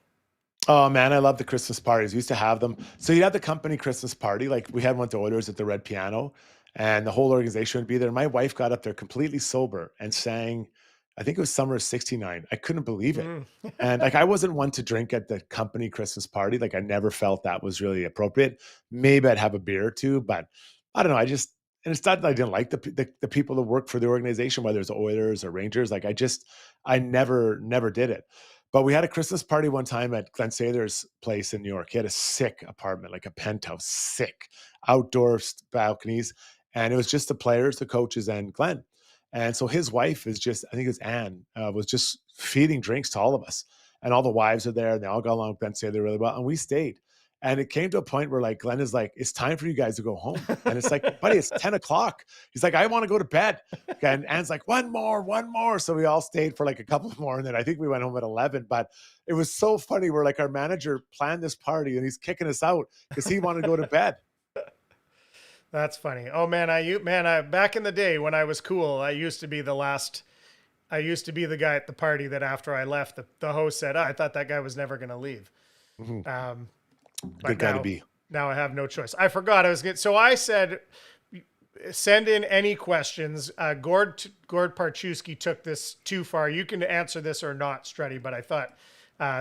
Oh man, I love the Christmas parties. We used to have them. So you had the company Christmas party. Like we had one at the Oilers at the Red Piano, and the whole organization would be there. My wife got up there completely sober and sang, I think it was Summer of '69. I couldn't believe it. And like, I wasn't one to drink at the company Christmas party. Like I never felt that was really appropriate. Maybe I'd have a beer or two, but I don't know. And it's not that I didn't like the people that work for the organization, whether it's Oilers or Rangers. Like I never did it. But we had a Christmas party one time at Glenn Sather's place in New York. He had a sick apartment, like a penthouse, sick outdoor balconies. And it was just the players, the coaches, and Glenn. And so his wife is just, I think it was Anne, was just feeding drinks to all of us. And all the wives are there, and they all got along with Glenn Sather really well. And we stayed. And it came to a point where like Glenn is like, it's time for you guys to go home. And it's like, buddy, it's 10 o'clock. He's like, I want to go to bed. And Anne's like, one more. So we all stayed for like a couple more. And then I think we went home at 11. But it was so funny. We're like, our manager planned this party and he's kicking us out because he wanted to go to bed. That's funny. Oh man, I back in the day when I was cool, I used to be the guy at the party that after I left, the host said, I thought that guy was never going to leave. Mm-hmm. Good guy to be. Now I have no choice. I forgot I was good. So I said, send in any questions. Gord Parchewski took this too far. You can answer this or not, Struddy, but I thought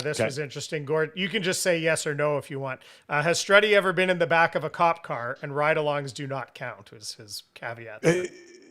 this was interesting. Gord, you can just say yes or no if you want. Has Struddy ever been in the back of a cop car? And ride-alongs do not count, was his caveat.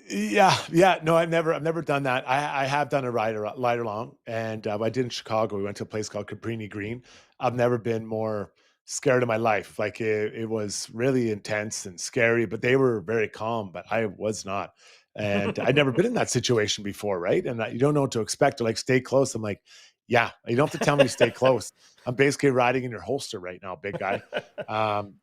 Yeah. No, I've never done that. I have done a ride along, and I did in Chicago. We went to a place called Cabrini Green. I've never been more scared of my life. Like it was really intense and scary, but they were very calm, but I was not. And I'd never been in that situation before. Right. And you don't know what to expect, to like stay close. I'm like, yeah, you don't have to tell me to stay close. I'm basically riding in your holster right now, big guy.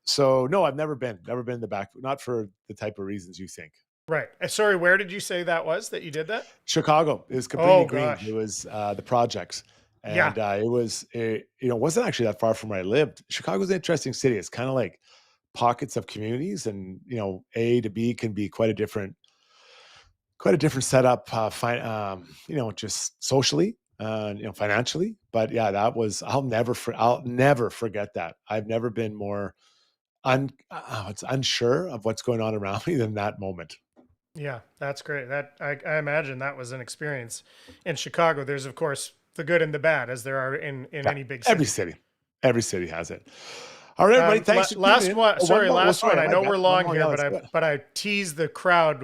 So no, I've never been in the back, not for the type of reasons you think. Right. Sorry, where did you say that you did that? Chicago. It was Cabrini Green. Gosh. It was the projects. And it wasn't actually that far from where I lived. Chicago's an interesting city. It's kind of like pockets of communities, and A to B can be quite a different setup. Just socially, financially. But yeah, that was. I'll never forget that. I've never been more unsure of what's going on around me than that moment. Yeah, that's great. That I imagine that was an experience in Chicago. There's of course the good and the bad, as there are in any big city. Every city has it. All right, everybody. Thanks. Last one. Last one. I know we're long here, but I teased the crowd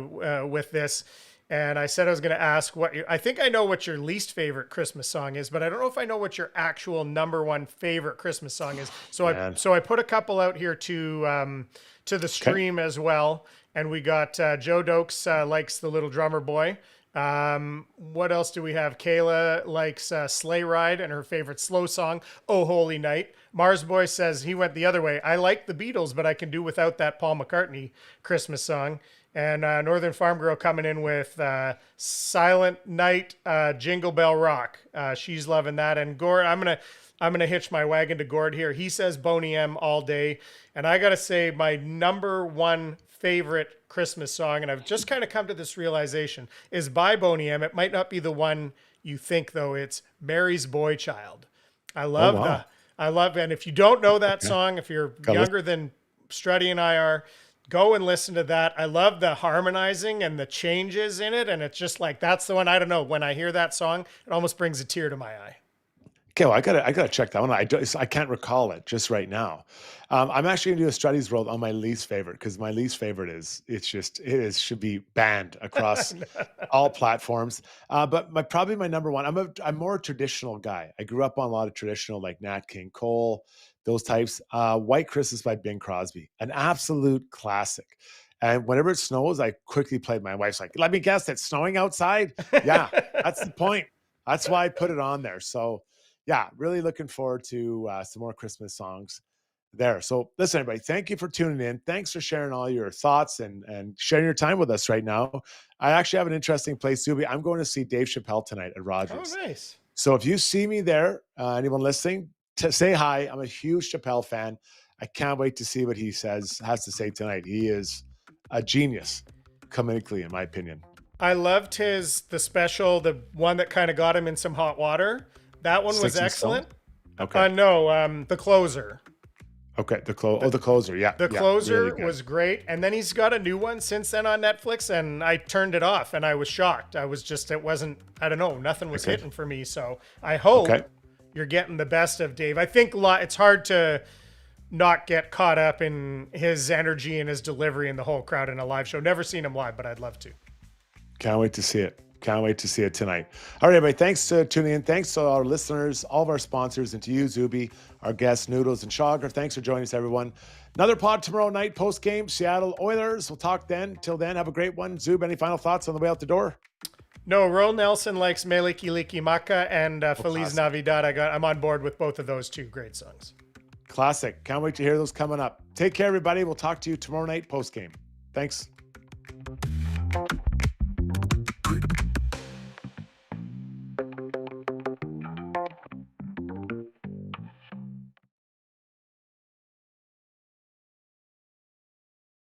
with this, and I said I was going to ask I think I know what your least favorite Christmas song is, but I don't know if I know what your actual number one favorite Christmas song is. So I put a couple out here to the stream as well, and we got Joe Dokes likes The Little Drummer Boy. What else do we have? Kayla likes Sleigh Ride and her favorite slow song, Oh Holy Night. Mars Boy says he went the other way. I like the Beatles, but I can do without that Paul McCartney Christmas song. And Northern Farm Girl coming in with Silent Night, Jingle Bell Rock. She's loving that. And Gord, I'm gonna hitch my wagon to Gord here. He says Boney M all day. And I gotta say, my number one favorite Christmas song, and I've just kind of come to this realization, is by Boney M. It might not be the one you think, though. It's Mary's Boy Child. I love and if you don't know that song, if you're younger than Struddy and I are, go and listen to that. I love the harmonizing and the changes in it. And it's just like, that's the one. I don't know. When I hear that song, it almost brings a tear to my eye. Okay, well, I gotta check that one. I can't recall it just right now. I'm actually gonna do a Struddy's World on my least favorite, because my least favorite should be banned across all platforms. But probably my number one. I'm more a traditional guy. I grew up on a lot of traditional, like Nat King Cole, those types. White Christmas by Bing Crosby, an absolute classic. And whenever it snows, I quickly played. My wife's like, "Let me guess, it's snowing outside." Yeah, that's the point. That's why I put it on there. So. Yeah, really looking forward to some more Christmas songs there. So listen, everybody, thank you for tuning in. Thanks for sharing all your thoughts and sharing your time with us right now. I actually have an interesting place, Zubie. I'm going to see Dave Chappelle tonight at Rogers. Oh, nice. So if you see me there, anyone listening, say hi. I'm a huge Chappelle fan. I can't wait to see what he has to say tonight. He is a genius comedically, in my opinion. I loved the special, the one that kind of got him in some hot water. That one was excellent. Okay. No, The Closer. Okay, The Closer, yeah. The Closer really was great. And then he's got a new one since then on Netflix, and I turned it off, and I was shocked. It wasn't, I don't know, nothing was hitting for me. So I hope you're getting the best of Dave. I think it's hard to not get caught up in his energy and his delivery and the whole crowd in a live show. Never seen him live, but I'd love to. Can't wait to see it. Can't wait to see it tonight. All right, everybody. Thanks for tuning in. Thanks to our listeners, all of our sponsors, and to you, Zubie, our guests, Noodles and Schauger. Thanks for joining us, everyone. Another pod tomorrow night, post-game, Seattle Oilers. We'll talk then. Till then, have a great one. Zub, any final thoughts on the way out the door? No, Ro Nelson likes Mele Kalikimaka and Feliz Navidad. I'm on board with both of those two great songs. Classic. Can't wait to hear those coming up. Take care, everybody. We'll talk to you tomorrow night, post-game. Thanks.